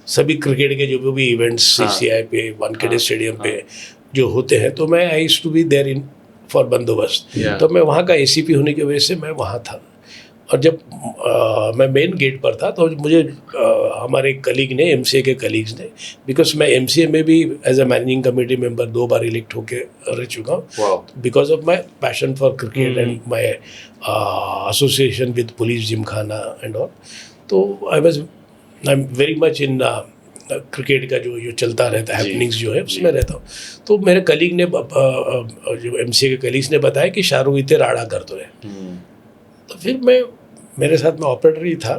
S1: सभी क्रिकेट के जो भी इवेंट्स CCI पे, वानखेड़े स्टेडियम पे जो होते हैं, तो मैं I used to be there in for बंदोबस्त। तो मैं वहाँ का ACP होने की वजह से मैं वहाँ था, और जब मैं मेन गेट पर था तो मुझे हमारे कलीग ने, MCA के कलीग्स ने, बिकॉज मैं MCA में भी as a managing committee member 2 बार इलेक्ट होके रह चुका हूँ, because of my passion for cricket and my association with police gymkhana and all. तो I am very much in cricket का जो चलता रहता है, हैपनिंग्स जो है उसमें रहता हूँ। तो मेरे कलीग ने, जो MCA के कलीग्स ने बताया कि शाहरुख इतने राड़ा कर तो है। तो फिर मेरे साथ में ऑपरेटर ही था,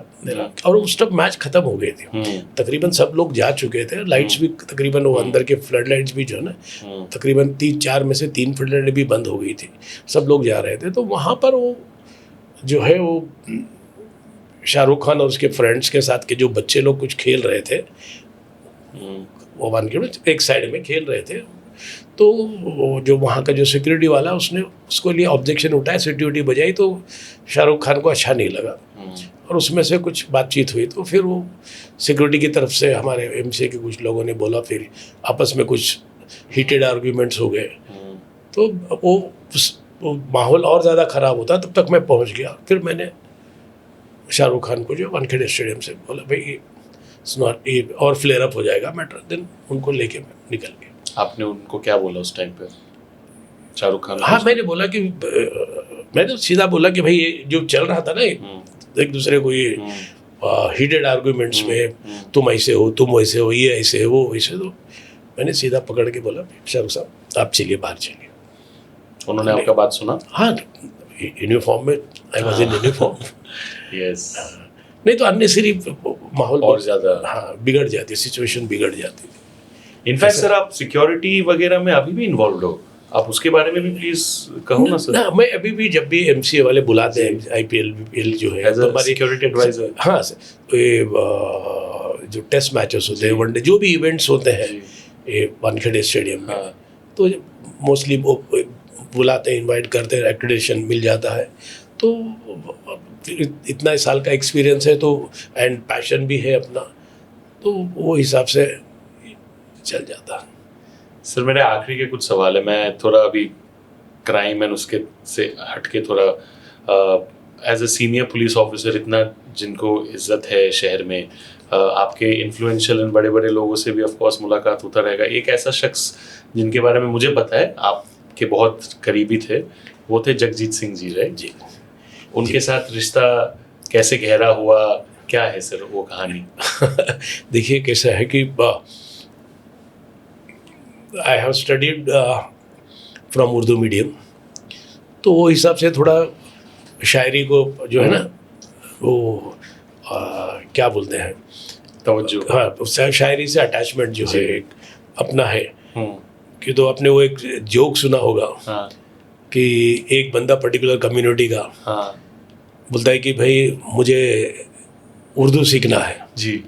S1: और उस तक मैच खत्म हो गए थे, तकरीबन सब लोग जा चुके थे, लाइट्स भी तकरीबन वो अंदर के फ्लड लाइट्स भी जो है ना, तकरीबन 3-4 में से 3 फ्लड लाइट भी बंद हो गई थी, सब लोग जा रहे थे। तो वहाँ पर वो जो है वो शाहरुख खान और उसके फ्रेंड्स के साथ के जो बच्चे लोग कुछ खेल रहे थे, वो वानखेड़े एक साइड में खेल रहे थे, तो वो जो वहाँ का जो सिक्योरिटी वाला उसने उसको लिए ऑब्जेक्शन उठाया, सिक्योरिटी बजाई, तो शाहरुख खान को अच्छा नहीं लगा और उसमें से कुछ बातचीत हुई। तो फिर वो सिक्योरिटी की तरफ से हमारे एमसीए के कुछ लोगों ने बोला, फिर आपस में कुछ हीटेड आर्ग्यूमेंट्स हो गए। तो वो माहौल और ज़्यादा ख़राब होता, तब तक मैं पहुंच गया। फिर मैंने शाहरुख खान को जो वानखेड़े स्टेडियम से बोला, भाई इट्स नॉट, ये और फ्लेयर अप हो जाएगा मैटर। देन उनको लेके मैं निकल गया।
S2: आपने उनको क्या बोला उस टाइम पे, शाहरुख खान?
S1: हाँ, मैंने बोला कि मैंने तो सीधा बोला कि भाई ये जो चल रहा था ना, एक दूसरे को ये हीटेड आर्ग्यूमेंट्स में, तुम ऐसे हो, तुम वैसे हो, ये ऐसे है, वो वैसे, तो मैंने सीधा पकड़ के बोला, शाहरुख साहब आप चलिए, बाहर चलिए।
S2: उन्होंने आपका बात सुना?
S1: हाँ, यूनिफॉर्म में, I was in uniform.
S2: Yes.
S1: नहीं तो अननेसेसरी माहौल
S2: और ज़्यादा,
S1: हाँ, बिगड़ जाती, सिचुएशन बिगड़ जाती।
S2: इनफैक्ट सर, आप सिक्योरिटी वगैरह में अभी भी इन्वॉल्व हो, आप उसके बारे में भी प्लीज कहो ना सर।
S1: ना, मैं अभी भी जब भी एमसीए वाले बुलाते हैं, आईपीएल बीपीएल जो है,
S2: तो हमारी सिक्योरिटी एडवाइजर,
S1: हाँ सर, तो ये जो टेस्ट मैचेस होते हैं, वनडे जो भी इवेंट्स होते हैं ये वानखेड़े स्टेडियम में, तो मोस्टली वो बुलाते हैं, इनवाइट करते हैं, एक्रेडिटेशन मिल जाता है। तो इतना साल का एक्सपीरियंस है, तो एंड पैशन भी है अपना, तो वो हिसाब से चल जाता है।
S2: सर मेरे आखिरी के कुछ सवाल है, मैं थोड़ा अभी क्राइम एंड उसके से हटके थोड़ा as a senior police officer, इतना जिनको इज्जत है शहर में, आपके इन्फ्लुएंशियल एंड बड़े बड़े लोगों से भी ऑफ कोर्स मुलाकात होता रहेगा। एक ऐसा शख्स जिनके बारे में मुझे पता है आपके बहुत करीबी थे, वो थे जगजीत सिंह जी, राइट जी। उनके साथ रिश्ता कैसे गहरा हुआ, क्या है सर वो कहानी?
S1: देखिए कैसा है कि I have studied from Urdu medium, तो वो हिसाब से थोड़ा शायरी को जो है ना, वो क्या बोलते हैं,
S2: तवज्जो,
S1: हाँ, शायरी से अटैचमेंट जो है एक अपना है। कि तो आपने वो एक जोक सुना होगा, हाँ, कि एक बंदा पर्टिकुलर कम्युनिटी का, हाँ, बोलता है कि भाई मुझे उर्दू सीखना है जी।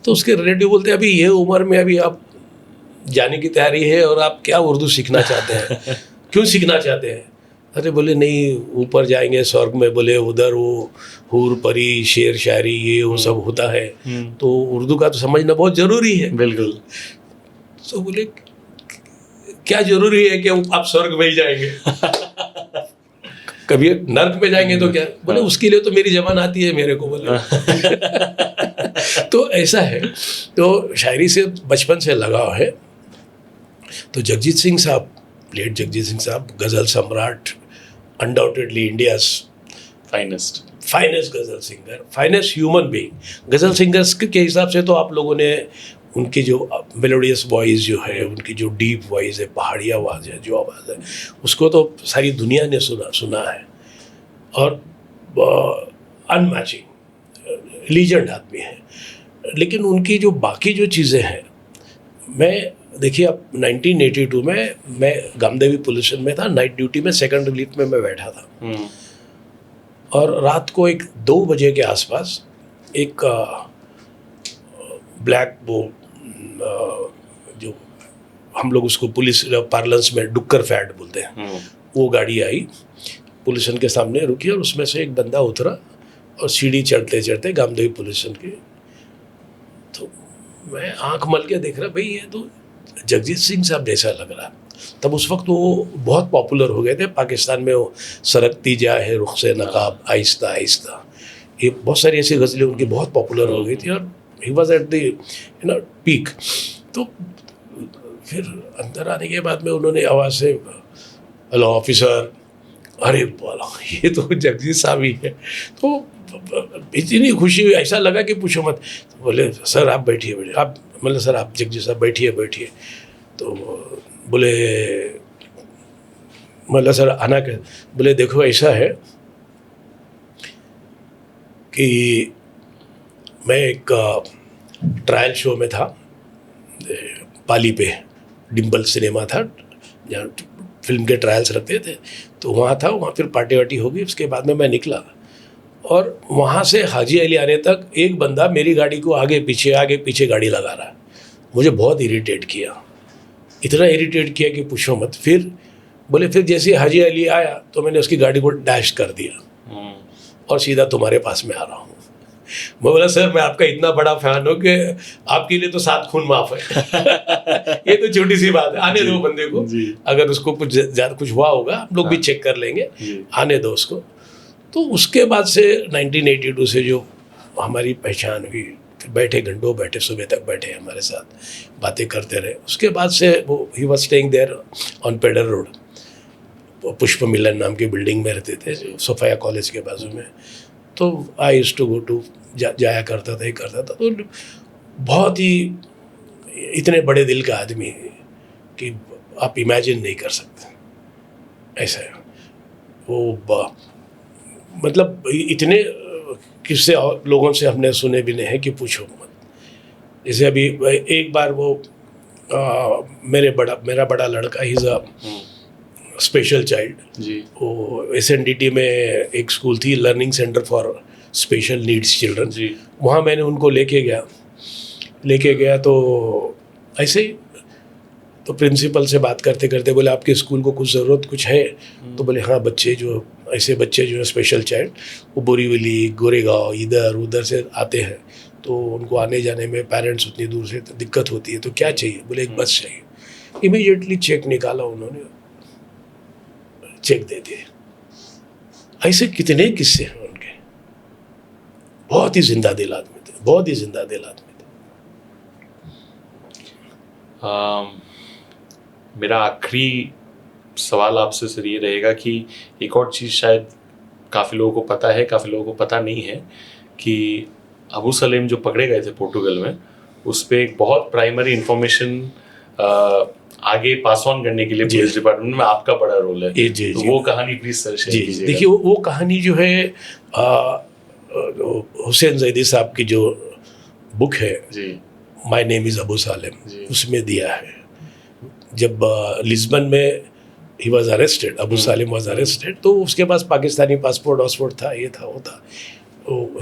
S1: तो उसके रिलेटिव बोलते हैं, अभी ये उम्र में अभी आप जाने की तैयारी है और आप क्या उर्दू सीखना चाहते हैं? क्यों सीखना चाहते हैं? अरे बोले नहीं, ऊपर जाएंगे स्वर्ग में, बोले उधर वो हूर परी शेर शायरी ये वो सब होता है, तो उर्दू का तो समझना बहुत ज़रूरी है।
S2: बिल्कुल।
S1: तो बोले क्या ज़रूरी है कि आप स्वर्ग में ही जाएंगे? कभी नर्क में जाएंगे तो क्या? बोले उसके लिए तो मेरी जबान आती है मेरे को, बोले। तो ऐसा है, तो शायरी से बचपन से लगाव है। तो जगजीत सिंह साहब, लेट जगजीत सिंह साहब, गज़ल सम्राट, अनडाउटेडली इंडियाज फाइनेस्ट गज़ल सिंगर, फाइनेस्ट ह्यूमन बीइंग। गज़ल सिंगर्स के हिसाब से तो आप लोगों ने उनकी जो मेलोडियस वॉइस जो है, उनकी जो डीप वॉइस है, पहाड़ी आवाज़ है, जो आवाज़ है, उसको तो सारी दुनिया ने सुना है और अनमैचिंग लीजेंड आदमी है। लेकिन उनकी जो बाकी जो चीज़ें हैं, मैं देखिए अब 1982 में मैं गामदेवी पुलिस स्टेशन में था, नाइट ड्यूटी में, सेकंड रिलीफ में मैं बैठा था, और रात को 2 बजे के आसपास एक ब्लैक वो जो हम लोग उसको पुलिस पार्लेंस में डुक्कर फैट बोलते हैं, वो गाड़ी आई, पुलिस स्टेशन के सामने रुकी और उसमें से एक बंदा उतरा और सीढ़ी चढ़ते चढ़ते गामदेवी पुलिस स्टेशन की, तो मैं आंख मल के देख रहा, भाई ये तो जगजीत सिंह साहब जैसा लग रहा। तब उस वक्त वो बहुत पॉपुलर हो गए थे पाकिस्तान में, वो सरकती जा है रुख से नकाब आहिस्ता आहिस्ता, ये बहुत सारी ऐसी गज़लें उनकी बहुत पॉपुलर हो गई थी और he was at the peak. तो फिर अंदर आने के बाद में उन्होंने आवाज़ से, हेलो ऑफिसर, अरे बोला ये तो जगजीत साहब ही है। तो इतनी खुशी हुई, ऐसा लगा कि पूछो मत। तो बोले सर आप बैठिए, आप मतलब सर आप जगजीत साहब बैठिए। तो बोले मतलब सर आना के, बोले देखो ऐसा है कि मैं एक ट्रायल शो में था, पाली पे डिम्पल सिनेमा था जहाँ फिल्म के ट्रायल्स रखते थे, तो वहाँ था, वहाँ फिर पार्टी वार्टी होगी। उसके बाद में मैं निकला और वहाँ से हाजी अली आने तक एक बंदा मेरी गाड़ी को आगे पीछे गाड़ी लगा रहा है। मुझे बहुत इरिटेट किया। इतना इरिटेट किया कि पूछो मत। फिर बोले फिर जैसे हाजी अली आया तो मैंने उसकी गाड़ी को डैश कर दिया और सीधा तुम्हारे पास में आ रहा हूँ। मैं बोला सर मैं आपका इतना बड़ा फैन हूँ कि आपके लिए तो 7 खून माफ है। ये तो छोटी सी बात है, आने दो बंदे को, अगर उसको कुछ ज़्यादा कुछ हुआ होगा हम लोग भी चेक कर लेंगे, आने दो उसको। तो उसके बाद से 1982 से जो हमारी पहचान हुई, बैठे घंटों बैठे, सुबह तक बैठे हमारे साथ बातें करते रहे। उसके बाद से वो he was staying there on Peddar road, Pushp Milan नाम की बिल्डिंग में रहते थे सोफिया कॉलेज के बाजू में। तो I used to go to, जाया करता था, ये करता था। तो बहुत ही इतने बड़े दिल का आदमी है कि आप इमेजिन नहीं कर सकते ऐसा है वो। मतलब इतने किस्से और लोगों से हमने सुने भी नहीं हैं कि पूछो मत। जैसे अभी एक बार वो मेरा बड़ा लड़का, he is a special child जी। वो SNDT में एक स्कूल थी, learning centre for special needs children जी, वहाँ मैंने उनको लेके गया तो ऐसे ही तो प्रिंसिपल से बात करते करते बोले आपके स्कूल को कुछ ज़रूरत कुछ है? तो बोले हाँ, ऐसे बच्चे जो है स्पेशल चाइल्ड वो बोरीवली, गोरेगांव, इधर उधर से आते हैं, तो उनको आने जाने में पेरेंट्स उतनी दूर से तो दिक्कत होती है, तो क्या चाहिए? बोले एक बस चाहिए। इमीडिएटली चेक निकाला उन्होंने, चेक दे दिए। ऐसे कितने किस्से हैं उनके, बहुत ही जिंदा दिल आदमी थे, बहुत ही जिंदा दिल आदमी थे।
S2: मेरा आखिरी सवाल आपसे सर ये रहेगा कि एक और चीज़ शायद काफ़ी लोगों को पता है, काफ़ी लोगों को पता नहीं है कि अबू सलेम जो पकड़े गए थे पोर्टुगल में, उस पर एक बहुत प्राइमरी इंफॉर्मेशन आगे पास ऑन करने के लिए पुलिस डिपार्टमेंट में आपका बड़ा रोल है। तो वो कहानी प्लीज सर शेयर कीजिए।
S1: देखिए वो कहानी जो है हुसैन जैदी साहब की जो बुक है जी, my name is Abu Salem, उसमें दिया है। जब लिस्बन में he was arrested, Abu Salem was arrested, तो उसके पास पाकिस्तानी पासपोर्ट था, ये था वो था,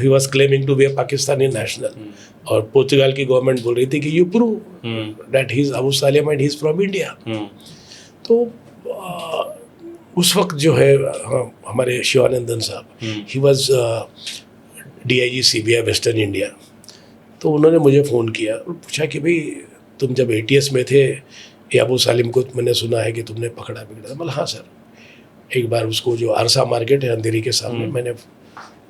S1: he was claiming to be a Pakistani national, और पुर्तगाल की गवर्नमेंट बोल रही थी कि you prove that he is Abu Salem and he is from India. तो उस वक्त जो है हमारे शिवानंदन साहब, he was DIG CBI western India, तो उन्होंने मुझे फ़ोन किया और पूछा कि भाई तुम जब ATS में थे, ये अबू सालिम को मैंने सुना है कि तुमने पकड़ा। मतलब हाँ सर, एक बार उसको जो आरसा मार्केट है अंधेरी के सामने, मैंने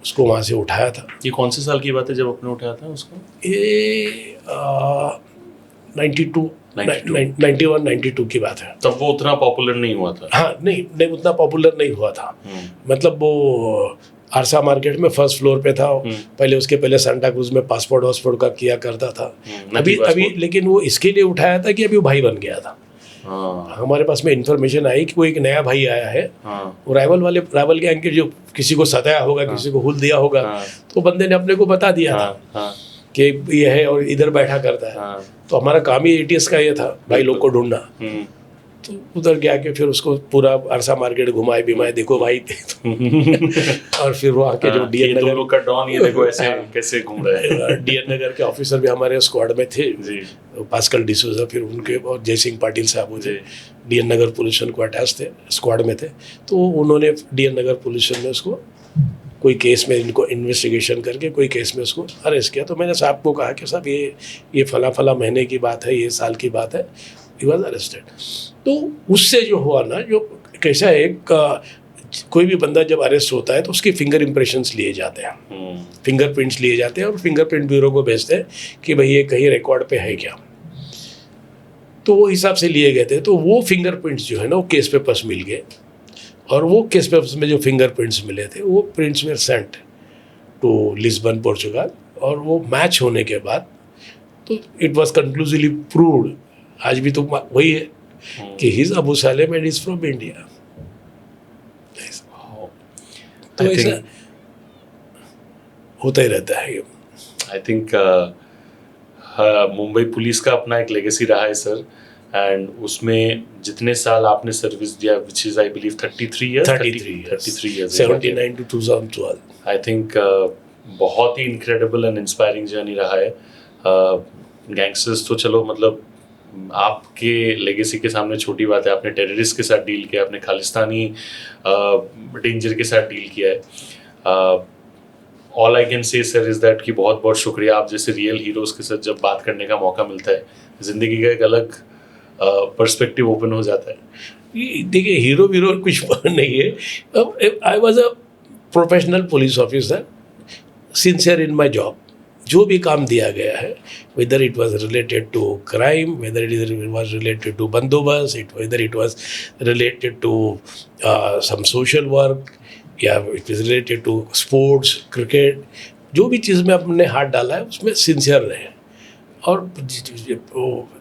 S1: उसको वहाँ से उठाया था।
S2: ये कौन से साल की बात है जब आपने उठाया था उसको?
S1: ये 91-92 की बात है।
S2: तब वो उतना पॉपुलर नहीं हुआ था?
S1: हाँ, नहीं उतना पॉपुलर नहीं हुआ था। मतलब वो आरसा मार्केट में फर्स्ट फ्लोर पे था। पहले सांता क्रूज में पासपोर्ट का किया करता था। अभी लेकिन वो इसके लिए उठाया था कि अभी वो भाई बन गया था। हमारे पास में इंफॉर्मेशन आई कि कोई एक नया भाई आया है, वो राइवल गैंग के जो किसी को सताया होगा, किसी को हुल दिया होगा, तो बंदे ने अपने को बता दिया था कि ये है और इधर बैठा करता है। तो हमारा काम ही ATS का ये था, भाई लोग को ढूंढना। तो उधर गया कि फिर उसको पूरा अरसा मार्केट घुमाए बिमाए, देखो भाई और फिर वहाँ के जो DN नगर
S2: लोग का डॉन, ये देखो ऐसे कैसे घूम रहे हैं।
S1: DN नगर के ऑफिसर भी हमारे स्क्वाड में थे जी, पास्कल डिसूजा, फिर उनके और जय सिंह पाटिल साहब थे, DN नगर पुलिस को अटैच थे, स्क्वाड में थे। तो उन्होंने DN नगर पुलिस में उसको कोई केस में इनको इन्वेस्टिगेशन करके कोई केस में उसको अरेस्ट किया। तो मैंने साहब को कहा कि साहब ये फला महीने की बात है, ये साल की बात है, ही वॉज अरेस्टेड। तो उससे जो हुआ ना, जो कैसा है, कोई भी बंदा जब अरेस्ट होता है तो उसके फिंगर इम्प्रेशंस लिए जाते हैं, फिंगरप्रिंट्स लिए जाते हैं और फिंगरप्रिंट ब्यूरो को भेजते हैं कि भाई ये कहीं रिकॉर्ड पे है क्या। तो वो हिसाब से लिए गए थे। तो वो फिंगरप्रिंट्स जो है ना, वो केस पेपर्स मिल गए, और वो केस पेपर्स में जो फिंगरप्रिंट्स मिले थे वो prints were sent to Lisbon Portugal, और वो मैच होने के बाद तो इट वाज कंक्लूसिवली प्रूव्ड, आज भी तो वही है कि ही is Abu Salem and is from India. तो ऐसा होता ही रहता है।
S2: आई थिंक मुंबई पुलिस का अपना एक लेगेसी रहा है सर, एंड उसमें जितने साल आपने सर्विस दिया, which is I believe 33 years,
S1: 79 to 2012।
S2: I think बहुत ही इनक्रेडिबल एंड इंस्पायरिंग जर्नी रहा है। गैंगस्टर्स तो चलो मतलब आपके लेगेसी के सामने छोटी बात है, आपने टेररिस्ट के साथ डील किया, आपने खालिस्तानी डेंजर के साथ डील किया है। All I can say sir is that कि बहुत बहुत शुक्रिया। आप जैसे रियल हीरोज़ के साथ जब बात करने का मौका मिलता है, ज़िंदगी का एक अलग पर्सपेक्टिव ओपन हो जाता है।
S1: देखिए, हीरो वीरो कुछ नहीं है। I was a professional police officer, sincere in my job. जो भी काम दिया गया है, whether it was related to crime, whether it was related to bandobast, whether it was related to some social work, या it is related to sports, cricket, जो भी चीज़ में अपने हाथ डाला है उसमें सिंसियर रहे। और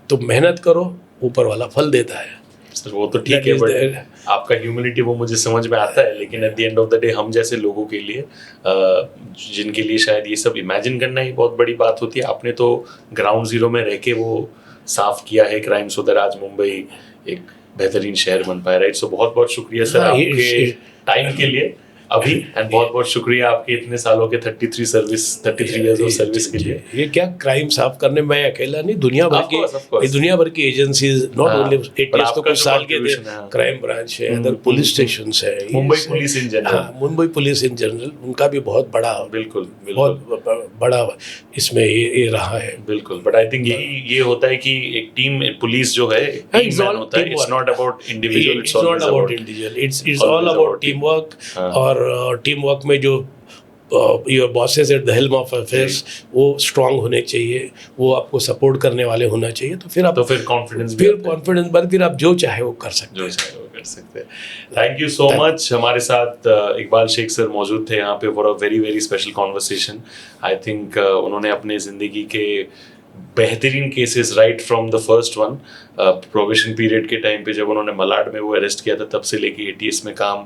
S1: तो मेहनत करो, ऊपर वाला फल देता है।
S2: सर वो तो ठीक है, बट आपका ह्यूमिलिटी वो मुझे समझ में आता है, लेकिन at the end of the day हम जैसे लोगों के लिए जिनके लिए शायद ये सब इमेजिन करना ही बहुत बड़ी बात होती है, आपने तो ग्राउंड जीरो में रह के वो साफ किया है क्राइम, सो दैट आज मुंबई एक बेहतरीन शहर बन पाया, राइट? सो बहुत बहुत शुक्रिया सर आपके टाइम के लिए अभी, एंड बहुत बहुत शुक्रिया आपके इतने सालों के 33 इयर्स ऑफ सर्विस के लिए।
S1: ये क्या क्राइम साफ करने में अकेला नहीं, दुनिया भर की एजेंसीज, नॉट ओनली एटीएस, तो कुछ साल के थे, क्राइम ब्रांच है, अदर पुलिस स्टेशन है,
S2: Mumbai police in general,
S1: Mumbai police in general, उनका भी बहुत बड़ा,
S2: बिल्कुल
S1: बहुत बड़ा इसमें ये रहा है।
S2: बिल्कुल, बट आई थिंक यही ये होता है कि एक टीम पुलिस जो है, टीम मैन होता है, it's not about individual,
S1: it's not about individual, it's all about team work. और टीम वर्क में जो your bosses at the helm of affairs, वो स्ट्रांग होने चाहिए, वो आपको सपोर्ट करने वाले होना चाहिए, तो फिर आप
S2: कॉन्फिडेंस
S1: बाद फिर आप जो चाहे वो कर सकते
S2: हैं। Thank you so much. हमारे साथ इकबाल शेख सर मौजूद थे यहाँ पे for a very very special conversation. I think उन्होंने अपने ज़िंदगी के बेहतरीन cases right from the first one, probation period के टाइम पे जब उन्होंने मलाड में वो अरेस्ट किया था, तब से लेके एटीएस में काम,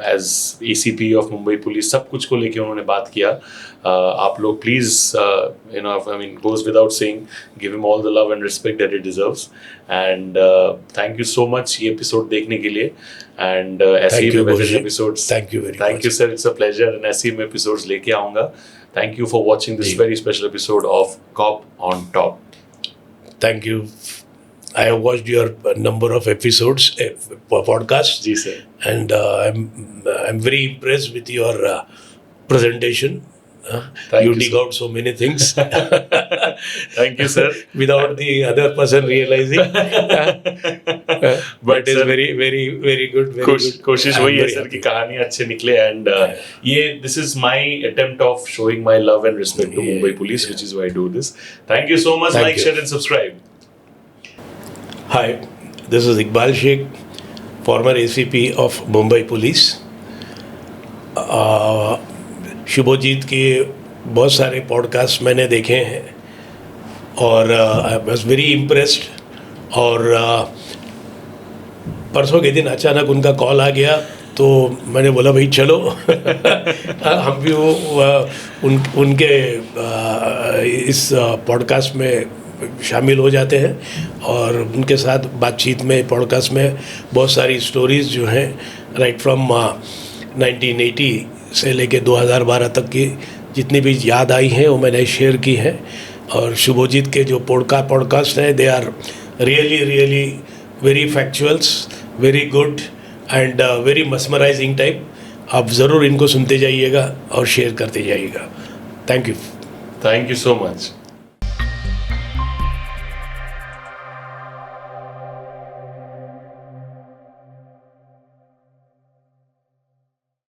S2: as ACP of Mumbai police, सब कुछ को लेके उन्होंने बात किया। आप लोग please you know, I mean goes without saying, give him all the love and respect that it deserves. And thank you so much ये एपिसोड देखने के लिए, एंड ऐसे ही मैं episodes,
S1: thank you
S2: sir, it's a pleasure, and ऐसे ही मैं एपिसोड्स लेके आऊँगा। Thank you for watching this very special episode of Cop on Top.
S1: Thank you. I have watched your number of episodes, podcasts.
S2: Ji sir.
S1: And I'm very impressed with your presentation. You dig out so many things.
S2: Thank you, sir.
S1: Without the other person realizing. But it is very, very, very good. Very good.
S2: कोशिश वही है sir कि कहानी अच्छे निकले, and ये this is my attempt of showing my love and respect to Mumbai Police, which is why I do this. Thank you so much. Like, share and subscribe.
S1: Hi, this is Iqbal Sheikh, former ACP of Mumbai Police. Subhajit के बहुत सारे podcast मैंने देखे हैं, और I was very impressed. और परसों के दिन अचानक उनका कॉल आ गया, तो मैंने बोला भाई चलो हम भी उनके इस पॉडकास्ट में शामिल हो जाते हैं, और उनके साथ बातचीत में, पॉडकास्ट में बहुत सारी स्टोरीज़ जो हैं राइट फ्रॉम 1980 से लेके 2012 तक की जितनी भी याद आई हैं वो मैंने शेयर की हैं। और शुभजीत के जो पॉडकास्ट हैं, they are really very factuals, very good and very mesmerising type. आप ज़रूर इनको सुनते जाइएगा और शेयर करते जाइएगा। Thank you
S2: so much.